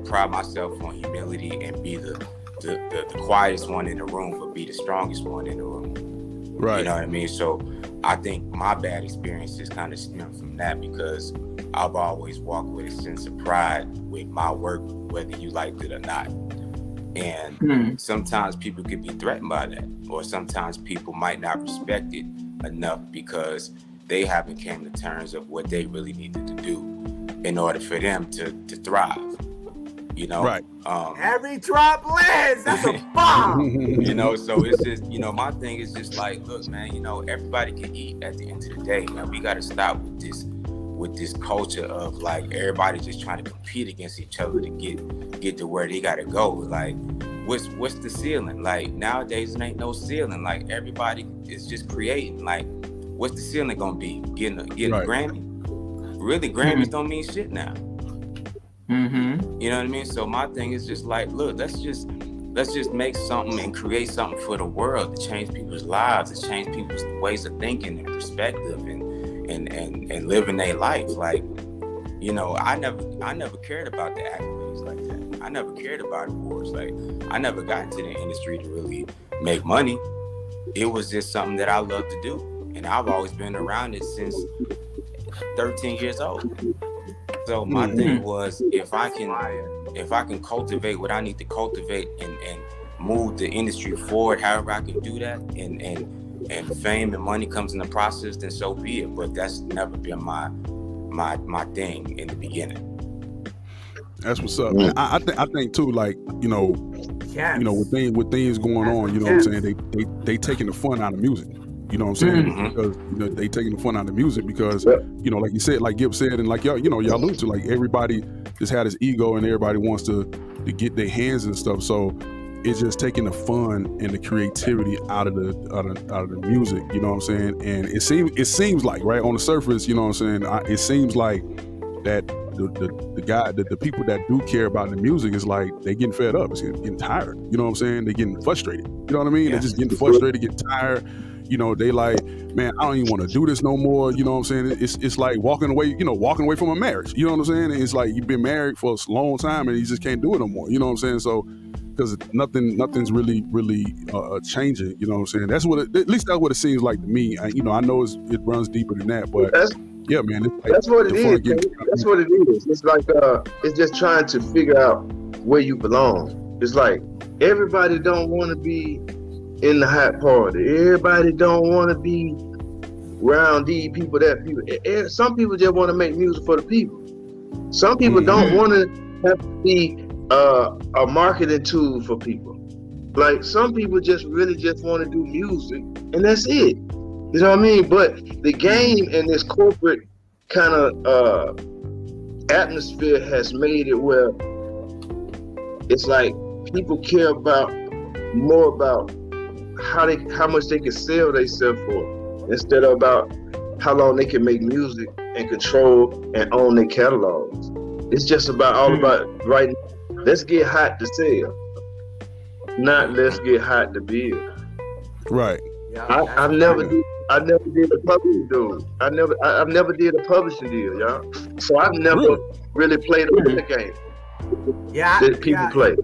pride myself on humility and be the quietest one in the room, but be the strongest one in the room. Right. You know what I mean? So I think my bad experiences kind of stem from that, because I've always walked with a sense of pride with my work, whether you liked it or not. And sometimes people could be threatened by that, or sometimes people might not respect it enough because they haven't came to terms of what they really needed to do in order for them to thrive. Right. Every drop lands. That's a bomb. So it's just, my thing is just like, look, man, everybody can eat at the end of the day. Man, we got to stop with this culture of like everybody just trying to compete against each other to get to where they got to go. Like, what's the ceiling? Like, nowadays it ain't no ceiling. Like, everybody is just creating. Like, what's the ceiling gonna be? Getting a Grammy? Really, Grammys don't mean shit now. You know what I mean? So my thing is just like, look, let's just make something and create something for the world to change people's lives, to change people's ways of thinking and perspective and living their life. Like, I never cared about the accolades like that. I never cared about awards. Like, I never got into the industry to really make money. It was just something that I love to do. And I've always been around it since 13 years old. So my thing was, if I can cultivate what I need to cultivate and move the industry forward, however I can do that, and fame and money comes in the process, then so be it. But that's never been my thing in the beginning. That's what's up. Man. I think too, like, with things going on, you know what I'm saying, they taking the fun out of music. You know what I'm saying? Because they taking the fun out of music because like you said, like Gipp said, and like y'all alluded to, like everybody just had this ego and everybody wants to get their hands and stuff. So it's just taking the fun and the creativity out of the music. You know what I'm saying? And it seems like, right, on the surface, you know what I'm saying, it seems like that the people that do care about the music is like they getting fed up, it's getting tired. You know what I'm saying? They getting frustrated. You know what I mean? They're just getting frustrated, getting tired. They like, man, I don't even want to do this no more. You know what I'm saying? It's like walking away from a marriage. You know what I'm saying? It's like you've been married for a long time and you just can't do it no more. You know what I'm saying? So, because nothing's really changing. You know what I'm saying? At least that's what it seems like to me. I know it runs deeper than that, but yeah, man. That's what it is. That's what it is. It's like it's just trying to figure out where you belong. It's like everybody don't want to be in the hot party. Everybody don't want to be around these people, that people. Some people just want to make music for the people. Some people don't want to have to be a marketing tool for people. Like some people just really just want to do music and that's it. You know what I mean? But the game and this corporate kind of atmosphere has made it where it's like people care more about how much they can sell themselves for instead of about how long they can make music and control and own their catalogs. It's just all about right now, let's get hot to sell, not let's get hot to build. Right. I never did a publishing deal. I never did a publishing deal, y'all. So I've never really played the game. That people play.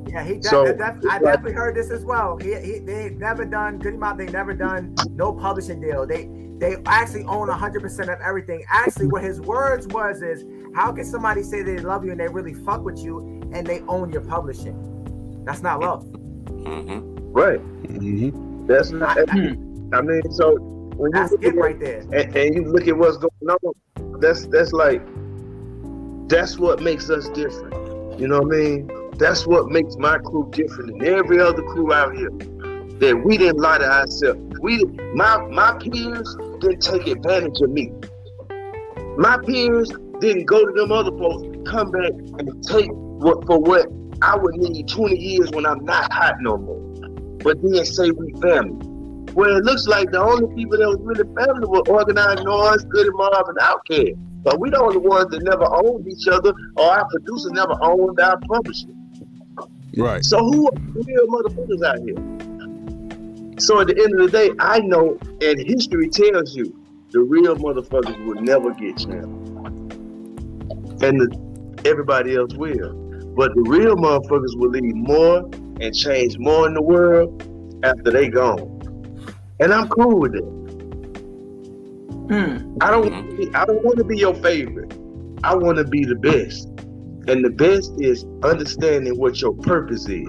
Yeah, I definitely heard this as well. They've never done Goodie Mob. They never done no publishing deal. They actually own 100% of everything. Actually, what his words is, how can somebody say they love you and they really fuck with you and they own your publishing? That's not love. Right. That's not. I mean, so when that's it right there. And you look at what's going on, that's what makes us different. You know what I mean? That's what makes my crew different than every other crew out here. That we didn't lie to ourselves. My peers didn't take advantage of me. My peers didn't go to them other folks, come back and take what I would need 20 years when I'm not hot no more. But then say we family. Well, it looks like the only people that was really family were Organized Noise, Goodie Mob, and Outkast. But we the only ones that never owned each other, or our producers never owned our publishing. Right. So who are the real motherfuckers out here? So at the end of the day, I know, and history tells you, the real motherfuckers will never get channeled. And everybody else will. But the real motherfuckers will leave more and change more in the world after they gone. And I'm cool with it. I don't want to be your favorite. I want to be the best. And the best is understanding what your purpose is.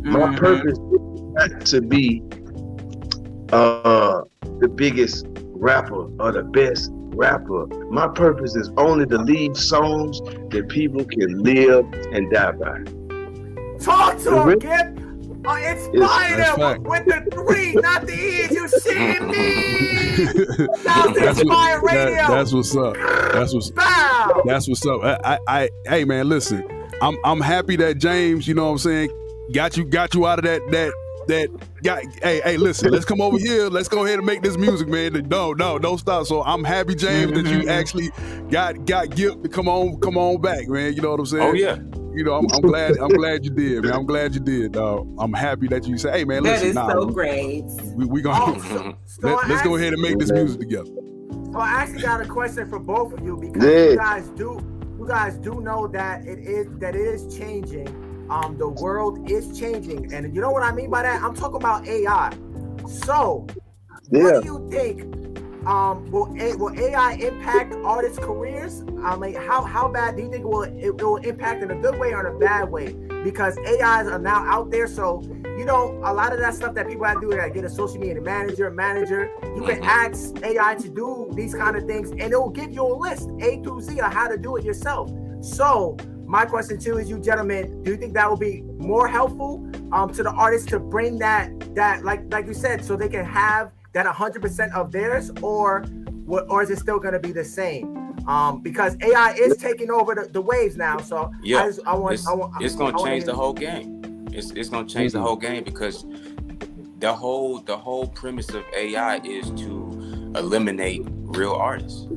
My purpose is not to be the biggest rapper or the best rapper. My purpose is only to leave songs that people can live and die by. Talk to him, Gipp. Inspire them with the 3, not the E. You see me? That's Inspire Radio. That's what's up. That's what's up. Hey man, listen. I'm happy that James, you know what I'm saying, got you out of that hey, listen, let's come over here. Let's go ahead and make this music, man. No, don't stop. So I'm happy, James, that you actually got Gipp to come on back, man. You know what I'm saying? Oh yeah. You know, I'm glad you did, man. I'm glad you did, dog. I'm happy that you say, hey man, listen, that is so great. We gonna let's go ahead and make this music together. So I actually got a question for both of you because you guys do know that it is changing. The world is changing, and you know what I mean by that? I'm talking about AI. So, what do you think will AI impact artists' careers? I mean, how bad do you think it will impact in a good way or in a bad way? Because AIs are now out there, so you know a lot of that stuff that people have to do, like get a social media manager. You can ask AI to do these kind of things, and it will give you a list A through Z on how to do it yourself. So my question to you gentlemen, do you think that will be more helpful to the artists to bring that like you said, so they can have that 100% of theirs, or is it still going to be the same? Because AI is taking over the waves now. So yeah, it's going to change the whole game. It's going to change the whole game, because the whole premise of AI is to eliminate real artists.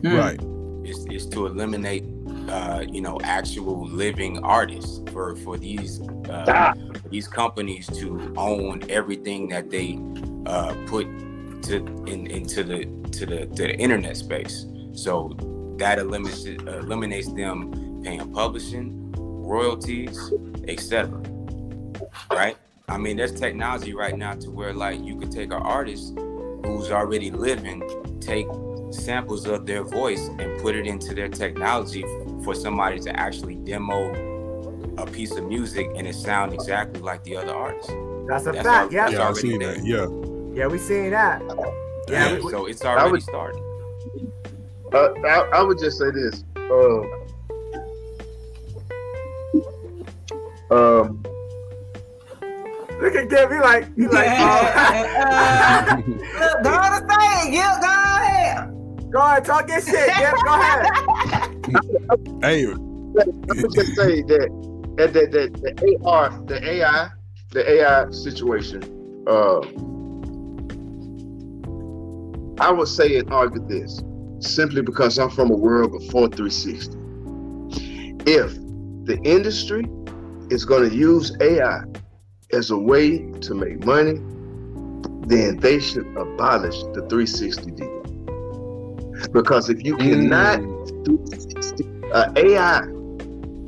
Right. It's to eliminate actual living artists for these companies to own everything that they put into the internet space. So that eliminates them paying publishing, royalties, etc. Right? I mean, there's technology right now to where like you could take an artist who's already living, take samples of their voice and put it into their technology for somebody to actually demo a piece of music and it sound exactly like the other artist. That's a fact. Yeah, I've seen that. Yeah, we seen that. Yeah, so it's already started. I would just say this. Look at Gibb, he like, go on say, Gibb, go ahead. Go ahead, talk your shit, Gibb, go ahead. Hey, I would just say that the AI situation, I would say and argue this simply because I'm from a world before 360. If the industry is going to use AI as a way to make money, then they should abolish the 360 deal. Because if you cannot do AI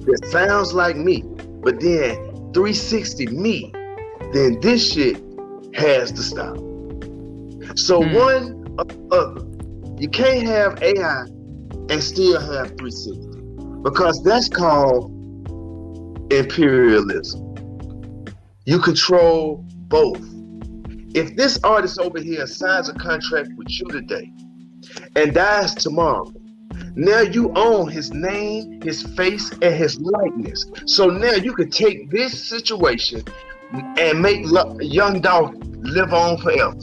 that sounds like me, but then 360 me, then this shit has to stop. So one or the other. You can't have AI and still have 360, because that's called imperialism. You control both. If this artist over here signs a contract with you today and dies tomorrow, now you own his name, his face, and his likeness. So now you can take this situation and make Young Dolph live on forever.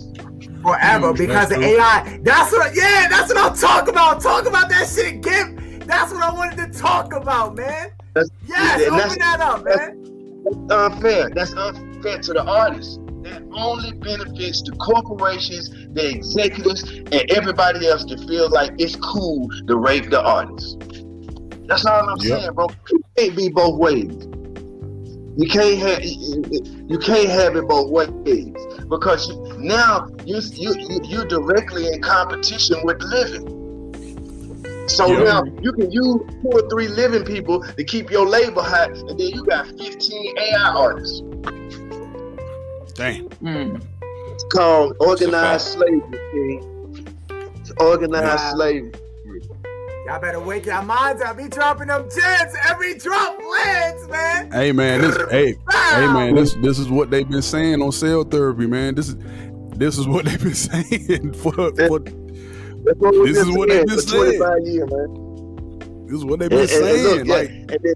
Because of AI. That's what I'm talking about. Talk about that shit, Gibb. That's what I wanted to talk about, man. Open that up, man. That's unfair. That's unfair to the artists. That only benefits the corporations, the executives, and everybody else to feel like it's cool to rape the artists. That's all I'm saying, bro. It can't be both ways. You can't have it both ways, because now you're directly in competition with living. So now you can use 2 or 3 living people to keep your label high, and then you got 15 AI artists. Damn. It's called organized slavery, King. It's organized slavery. Y'all better wake your minds up. Be dropping them gems. Every drop lands, man. Hey man, this is what they've been saying on Cell Therapy, man. This is what they've been saying for this is what they've been saying. 25 years, man. This is what they've been saying. Look, and then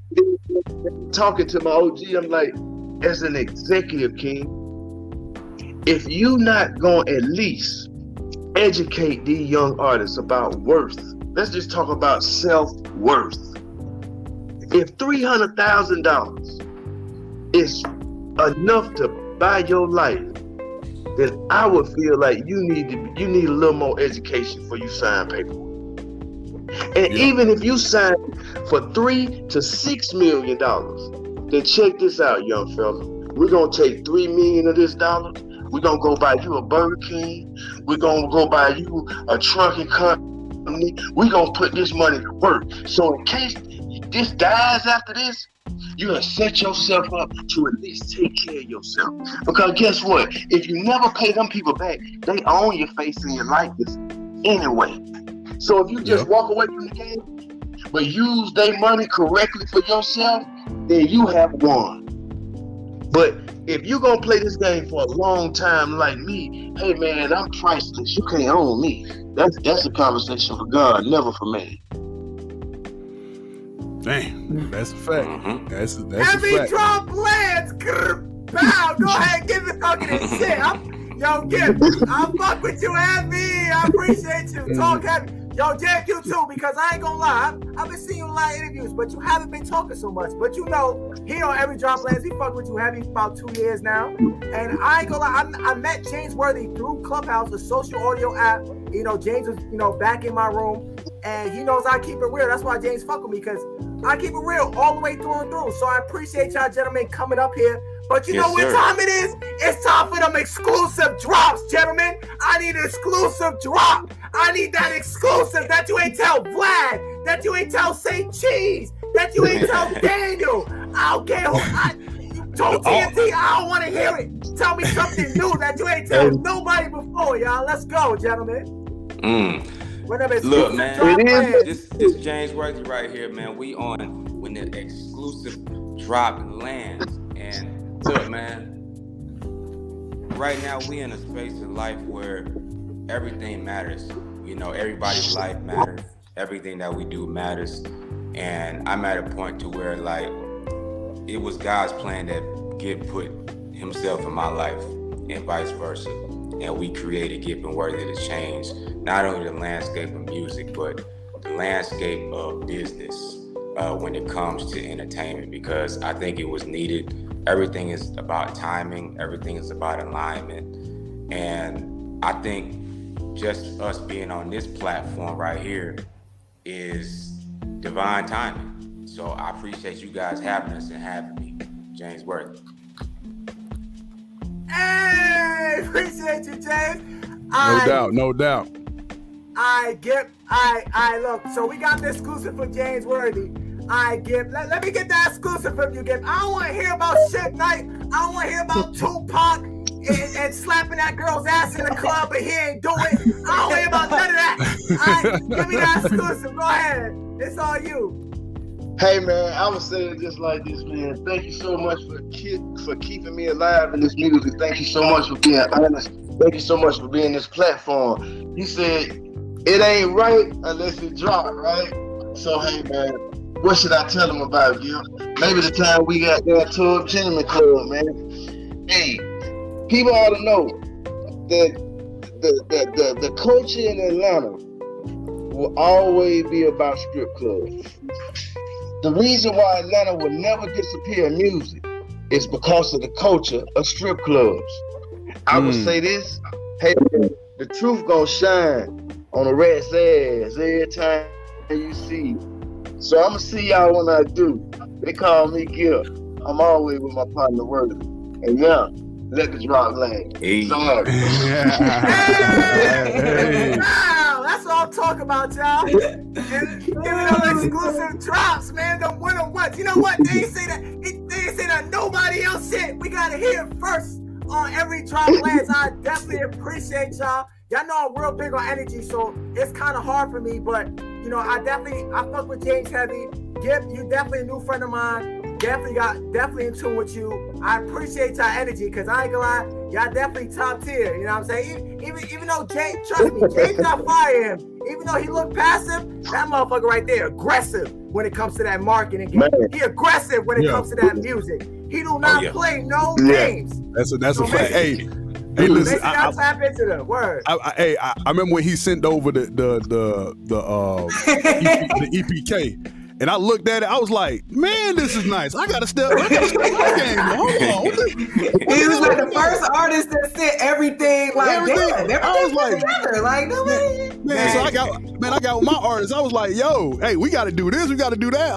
talking to my OG, I'm like, as an executive, King, if you not gonna at least educate these young artists about worth, let's just talk about self-worth. If $300,000 is enough to buy your life, then I would feel like you need a little more education before you sign paperwork. And even if you sign for $3 to $6 million, then check this out, young fella. We're gonna take $3 million of this dollar. We're gonna go buy you a Burger King. We're gonna go buy you a trucking company. We're gonna put this money to work. So in case this dies after this, you gotta set yourself up to at least take care of yourself. Because guess what? If you never pay them people back, they own your face and your likeness anyway. So if you just walk away from the game, but use their money correctly for yourself, then you have won. But if you're gonna play this game for a long time like me, hey man, I'm priceless. You can't own me. That's a conversation for God, never for me. Damn, that's a fact. Mhm. That's a Every fact. drop lands. Pow, go ahead, give me talking this shit. Yo, Gipp, I fuck with you heavy. I appreciate you. Talk heavy. Yo, Jack, you too, because I ain't gonna lie. I've been seeing you in a lot of interviews, but you haven't been talking so much. But you know, he on every drop lands. He fuck with you heavy for about 2 years now. And I ain't gonna lie, I met James Worthy through Clubhouse, a social audio app. You know, James was, back in my room. And he knows I keep it real. That's why James fuck with me, because I keep it real all the way through and through. So I appreciate y'all gentlemen coming up here. But you know what time it is? It's time for them exclusive drops, gentlemen. I need an exclusive drop. I need that exclusive that you ain't tell Vlad, that you ain't tell St. Cheese, that you ain't tell Daniel. I don't care who. Told TNT, I don't want to hear it. Tell me something new that you ain't tell nobody before, y'all. Let's go, gentlemen. Look, man, this James Worthy right here, man. We on when the exclusive drop lands. And look, man, right now we in a space in life where everything matters. You know, everybody's life matters. Everything that we do matters. And I'm at a point to where, like, it was God's plan that Gipp put himself in my life and vice versa. And we created Gipp and Worthy to change not only the landscape of music, but the landscape of business when it comes to entertainment, because I think it was needed. Everything is about timing. Everything is about alignment. And I think just us being on this platform right here is divine timing. So I appreciate you guys having us and having me. James Worthy. Hey, appreciate you, James. No doubt. Gipp. Look. So we got the exclusive for James Worthy. Gipp. Let me get that exclusive from you, Gipp. I don't want to hear about Suge Knight. I don't want to hear about Tupac and slapping that girl's ass in the club, but he ain't do it. I don't want to hear about none of that. Give me that exclusive. Go ahead. It's all you. Hey man, I was saying just like this, man. Thank you so much for keeping me alive in this music. Thank you so much for being honest. Thank you so much for being this platform. You said it ain't right unless it drop, right? So hey man, what should I tell them about, Gipp? Maybe the time we got that Tub Gentleman Club, man. Hey, people ought to know that the culture in Atlanta will always be about strip clubs. The reason why Atlanta will never disappear in music is because of the culture of strip clubs. I would say this, hey, the truth gonna shine on a rat's ass every time you see it. So I'm gonna see y'all when I do. They call me Gipp. I'm always with my partner Worthy. And yeah, let the drop land. Sorry. Hey. Wow, that's all I'm talking about, y'all. And giving them exclusive drops, man. Them winner ones. You know what? They ain't say that. They ain't say that nobody else shit. We gotta hear it first on every drop lands. I definitely appreciate y'all. Y'all know I'm real big on energy, so it's kind of hard for me. But you know, I fuck with James heavy. Gipp, you definitely a new friend of mine. Definitely in tune with you. I appreciate y'all energy, because I ain't gonna lie, y'all definitely top tier. You know what I'm saying? Even though James, trust me, James not fire him. Even though he look passive, that motherfucker right there aggressive when it comes to that marketing game. He aggressive when it comes to that music. He do not play no games. That's a fact. Hey, listen, I tap into the word. I remember when he sent over the EPK. And I looked at it, I was like, man, this is nice. I gotta step my game. Hold on. He was like the first artist that said everything like everything. I was like, together. Like, no way. Man, so I got with my artists. I was like, yo, hey, we gotta do this, we gotta do that.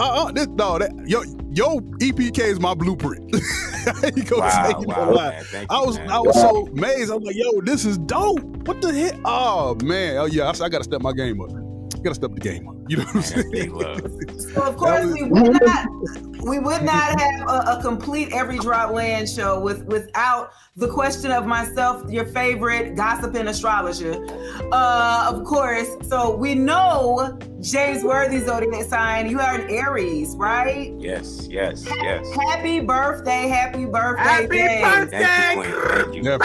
Your EPK is my blueprint. Man, I was so amazed. I was like, yo, this is dope. What the heck? Oh man. Oh yeah, I gotta step my game up. gotta step the game up. You know what I'm saying? Big love. So of course we would not have a complete Every Drop Land show without the question of myself, your favorite gossiping astrologer. Of course, so we know James Worthy's zodiac sign. You are an Aries, right? Yes. Happy birthday, Happy James. birthday! Thank you, Queen. Thank you. Yeah,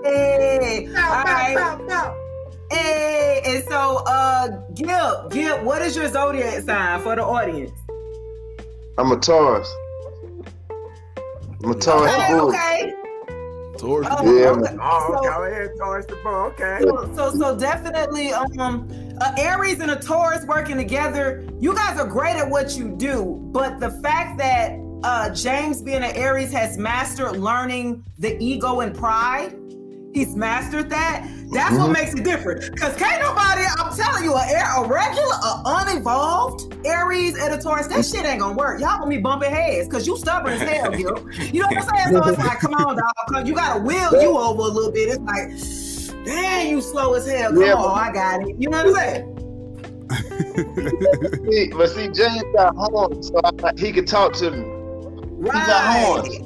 Hey, all right. Hey, and so Gipp, what is your zodiac sign for the audience? I'm a Taurus. I'm a Taurus. Okay. Taurus. Yeah, man. Oh, okay. Over here, Taurus the bull. Okay. So definitely, Aries and a Taurus working together. You guys are great at what you do, but the fact that James, being an Aries, has mastered learning the ego and pride. He's mastered that. That's what makes it different. Because can't nobody, I'm telling you, a regular, unevolved Aries and a Taurus, that shit ain't gonna work. Y'all gonna be bumping heads because you stubborn as hell, Gipp. You know what I'm saying? So it's like, come on, dog. Cause you gotta wheel you over a little bit. It's like, dang, you slow as hell. Come on, I got it. You know what I'm saying? But see, James got horns, so he can talk to me. Right. He got horns.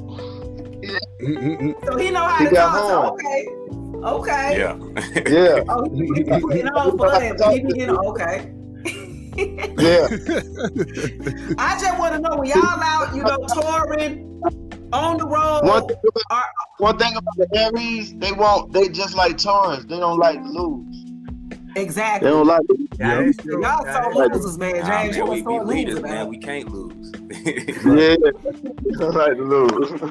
So he know how He to got talk. horns. Okay. Yeah. Yeah. Oh, he be putting on for that. He be getting okay. Yeah. I just want to know when y'all out, touring on the road. One thing about the Aries, they just like Taurus. They don't like to lose. Exactly. They don't like to That is true. Y'all That so is losers, man. Nah, James, man, you we start leaders, losing, man. We can't lose. Yeah. They don't like to lose.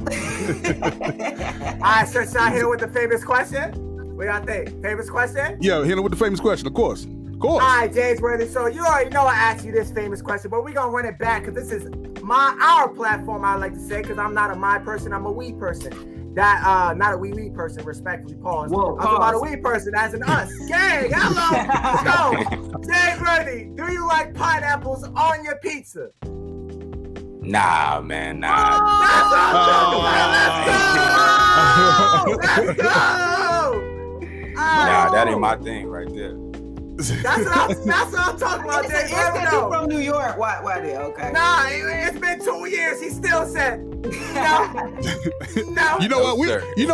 All right, so should I hit it with the famous question? What y'all think? Famous question? Yeah, hit him with the famous question, of course. All right, James Worthy. So you already know I asked you this famous question, but we're gonna run it back because this is our platform. I like to say because I'm not a my person, I'm a we person. That not a we person. Respectfully, pause. Whoa, I'm talking about a pause. we person, as in us. Gang, hello. So, James Worthy, do you like pineapples on your pizza? Nah, man, nah. That's what I'm talking about. Let's go. Nah, that ain't my thing right there. That's what I'm talking about, James. Let me It's know. from New York. Why there? Okay. Nah, it's been 2 years. He still said no. No. You know what? No, sir. You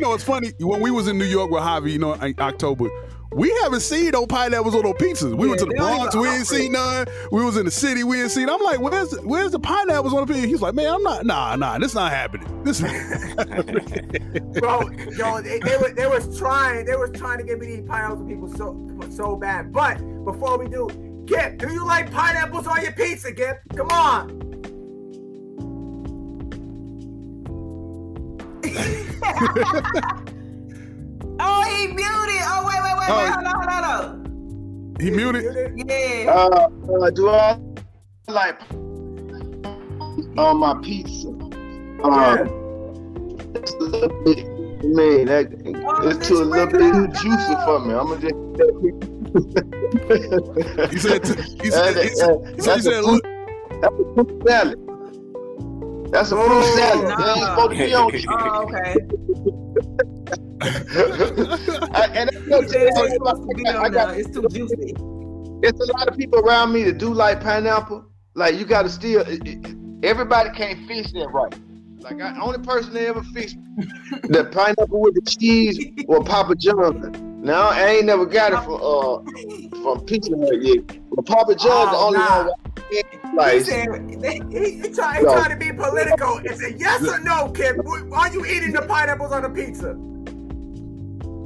know what's funny? When we was in New York with Javi, in October, we haven't seen no pineapples on no pizzas. We went to the they don't Bronx, even we ain't seen none. We was in the city, we ain't seen. I'm like, where's the pineapples on the pizza? He's like, man, I'm not. Nah, this not happening. This. Bro, yo, they was trying to get me to eat pineapples with people so bad. But before we do, Gipp, do you like pineapples on your pizza, Gipp? Come on. Oh, he muted. Oh, wait. Hold on. He muted. Yeah. Do I like on my pizza? It's a little bit, man. It's too a little bit too juicy for me. I'm gonna just. He said, That's a fruit salad. That's a fruit salad. no. They ain't supposed to be on. Oh, okay. It's too juicy. It's a lot of people around me that do like pineapple. Like you got to still. Everybody can't fish that right. Like the only person that ever fished the pineapple with the cheese or Papa John's. Now I ain't never got it from Pizza Hut yet. But Papa John's the only one. Like, He trying to be political. Is it yes or no, Gipp? Are you eating the pineapples on the pizza?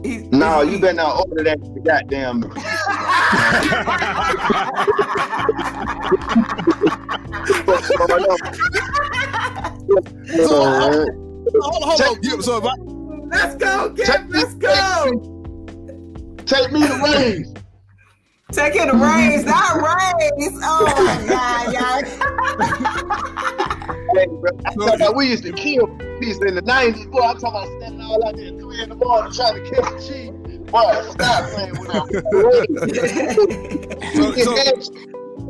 no, you better not order that goddamn. Hold on, Gipp. So Let's go, Gipp. Let's go. Take me to Ray's. Taking the reins, not reins. Oh my God, y'all. We used to kill pizza in the 90s. Boy, I'm talking about standing all out there at 3 in the morning trying to kill the cheese. Boy, stop playing with that.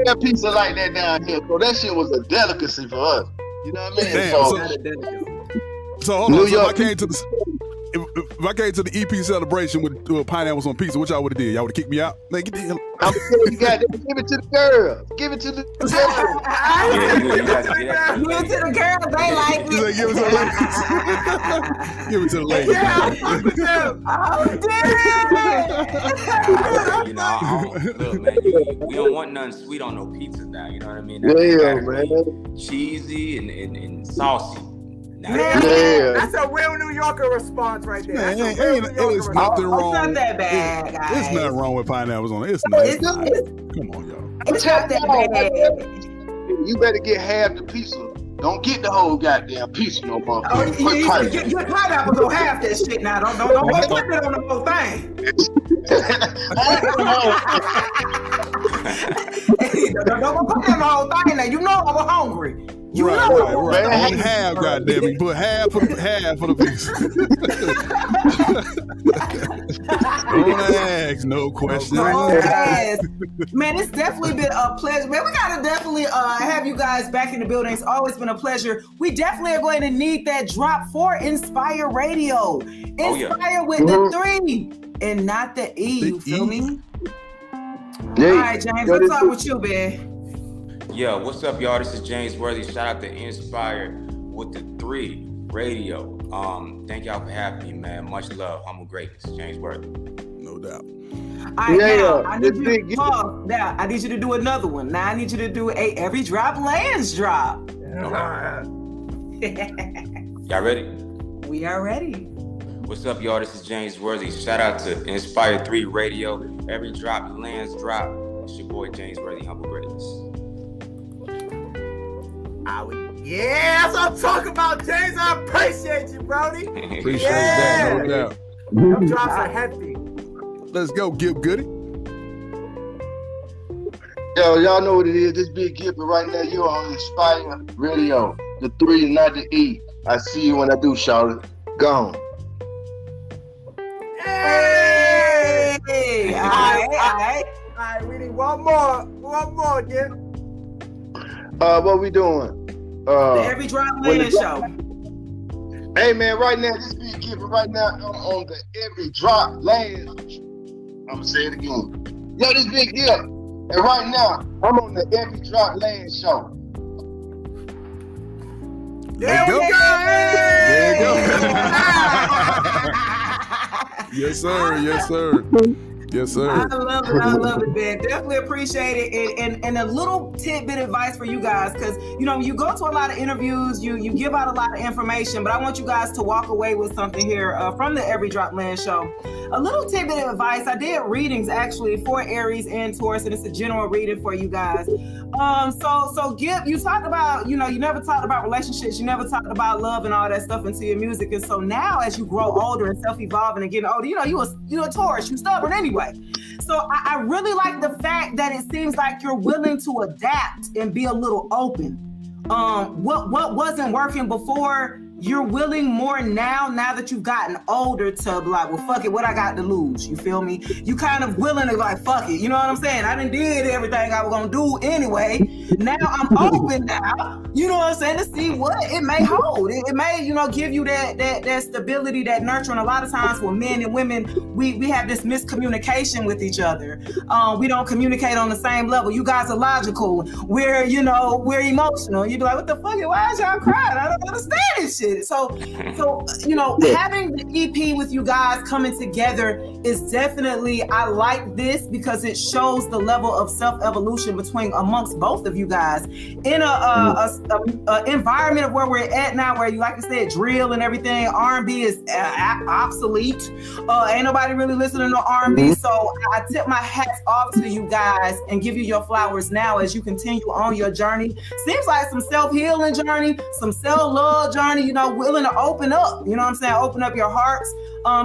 That pizza like that down here. So that shit was a delicacy for us. You know what I mean? Damn, so hold on. New So York, I came to the. if I came to the EP celebration with pineapples on pizza, what y'all would have did? Y'all would have kicked me out? Man, get the hell. I'm saying you got to give it to the girl. Give it to the girl. You gotta get that. Give it to the girl, they like He's like, it. give it to the ladies. Give it to the ladies. Oh, You know, look, man, we don't want nothing sweet on no pizzas now. You know what I mean? Yeah, Gotta man. be cheesy and saucy. Now, Yeah. That's a real New Yorker response right there. Man, That's a real New Yorker it's response. nothing It's wrong. not that bad, guys. There's nothing wrong with pineapples on it. It's not. It's not. Come on, y'all. It's not that bad. You better get half the pizza. Don't get the whole goddamn pizza no more. Oh, you pineapple go half that shit now. Don't put it on the whole thing. Don't put it on the whole thing now. You know I was hungry. You know Right. Man. On half, goddamn it. Put half of the piece. Don't ask no questions. Yes. Man, it's definitely been a pleasure. Man, we gotta definitely have you guys back in the building. It's always been a pleasure. We definitely are going to need that drop for Inspire Radio. Inspire with the 3 and not the E. You feel me? All right, James, let's talk with you, man. Yeah, what's up, y'all? This is James Worthy. Shout out to Inspire with the 3 Radio. Thank y'all for having me, man. Much love. Humble greatness. James Worthy. No doubt. All right, now, I need this you to pause. Now, I need you to do another one. Now, I need you to do a every drop lands drop. Y'all ready? We are ready. What's up, y'all? This is James Worthy. Shout out to Inspire3 Radio. Every drop lands drop. It's your boy James Worthy. Humble greatness. Yeah, that's what I'm talking about, James. I appreciate you, Brody. Appreciate that. No doubt. Them drops are hefty. Let's go, Gipp Goodie. Yo, y'all know what it is. This big Gipp, right now you're on Inspire Radio. The 3 and not the E. I see you when I do, Charlotte. Gone. Hey! All right. All right, we need one more, Gipp. What we doing? The Every Drop Land Show. Hey man, right now this big Gipp, right now I'm on the Every Drop Land. I'm gonna say it again. Yo, this big Gipp, and right now I'm on the Every Drop Land Show. There we go. There you go. Yes, sir. Yes, sir. Yes, sir. I love it, man. Definitely appreciate it. And a little tidbit advice for you guys, because you go to a lot of interviews, you give out a lot of information, but I want you guys to walk away with something here from the Every Drop Land Show. A little tidbit of advice. I did readings actually for Aries and Taurus, and it's a general reading for you guys. So Gipp, you talked about, you never talked about relationships, you never talked about love and all that stuff into your music. And so now as you grow older and self-evolving and getting older, you a Taurus, you stubborn anyway. So I really like the fact that it seems like you're willing to adapt and be a little open. What wasn't working before, you're willing more now that you've gotten older to be like, well, fuck it, what I got to lose? You feel me? You kind of willing to like, fuck it. You know what I'm saying? I done did everything I was going to do anyway. Now I'm open now, you know what I'm saying, to see what it may hold. It may, give you that stability, that nurture. And a lot of times with men and women, we have this miscommunication with each other. We don't communicate on the same level. You guys are logical. We're emotional. You be like, what the fuck? Why is y'all crying? I don't understand this shit. So having the EP with you guys coming together is definitely, I like this because it shows the level of self-evolution amongst both of you guys in a environment of where we're at now, where you, like I said, drill and everything, R&B is obsolete. Ain't nobody really listening to R&B. So I tip my hats off to you guys and give you your flowers now as you continue on your journey. Seems like some self-healing journey, some self-love journey, willing to open up, open up your hearts.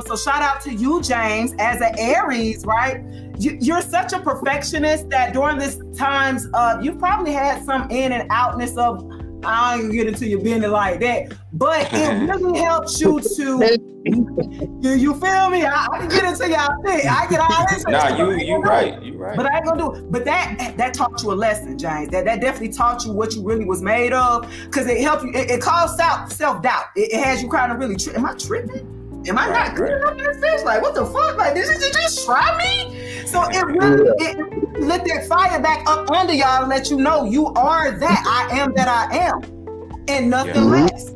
So shout out to you, James, as an Aries, right? You're such a perfectionist that during this times, you've probably had some in and outness of, I don't even get into your business like that, but it really helps you to, you feel me? I can get into y'all thing. I get all this. Nah, you right. But I ain't gonna do it. But that taught you a lesson, James. That definitely taught you what you really was made of, because it helped you. It calls out self-doubt. It has you kind of really, am I tripping? Am I not good enough in this bitch? Like, what the fuck? Like, did you just try me? So it really lit that fire back up under y'all and let you know you are that. I am that I am. And nothing less.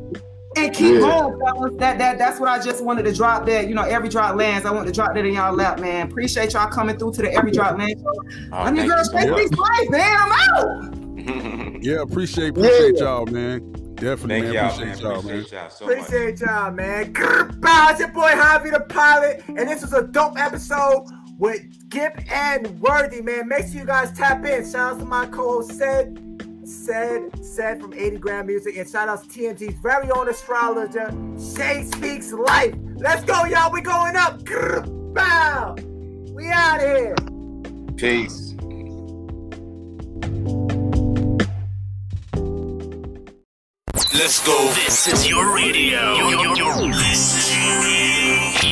And keep going, fellas. That's what I just wanted to drop there. You know, every drop lands. I want to drop that in y'all lap, man. Appreciate y'all coming through to the Every Drop Lands. I'm your girl, Stay Life, man. I'm out. Yeah, appreciate y'all, man. Definitely, man. Appreciate y'all, man. Appreciate y'all, man. Bow, it's your boy Javi the Pilot, and this was a dope episode with Gipp and Worthy, man. Make sure you guys tap in. Shout out to my co-host Said from 80 Grand Music, and shout out to TMG's very own astrologer, Shay Speaks Life. Let's go, y'all. We going up. Bow. We out here. Peace. Let's go. This is your radio.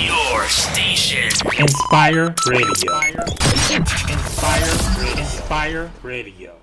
Your station. Inspire Radio. Inspire Radio.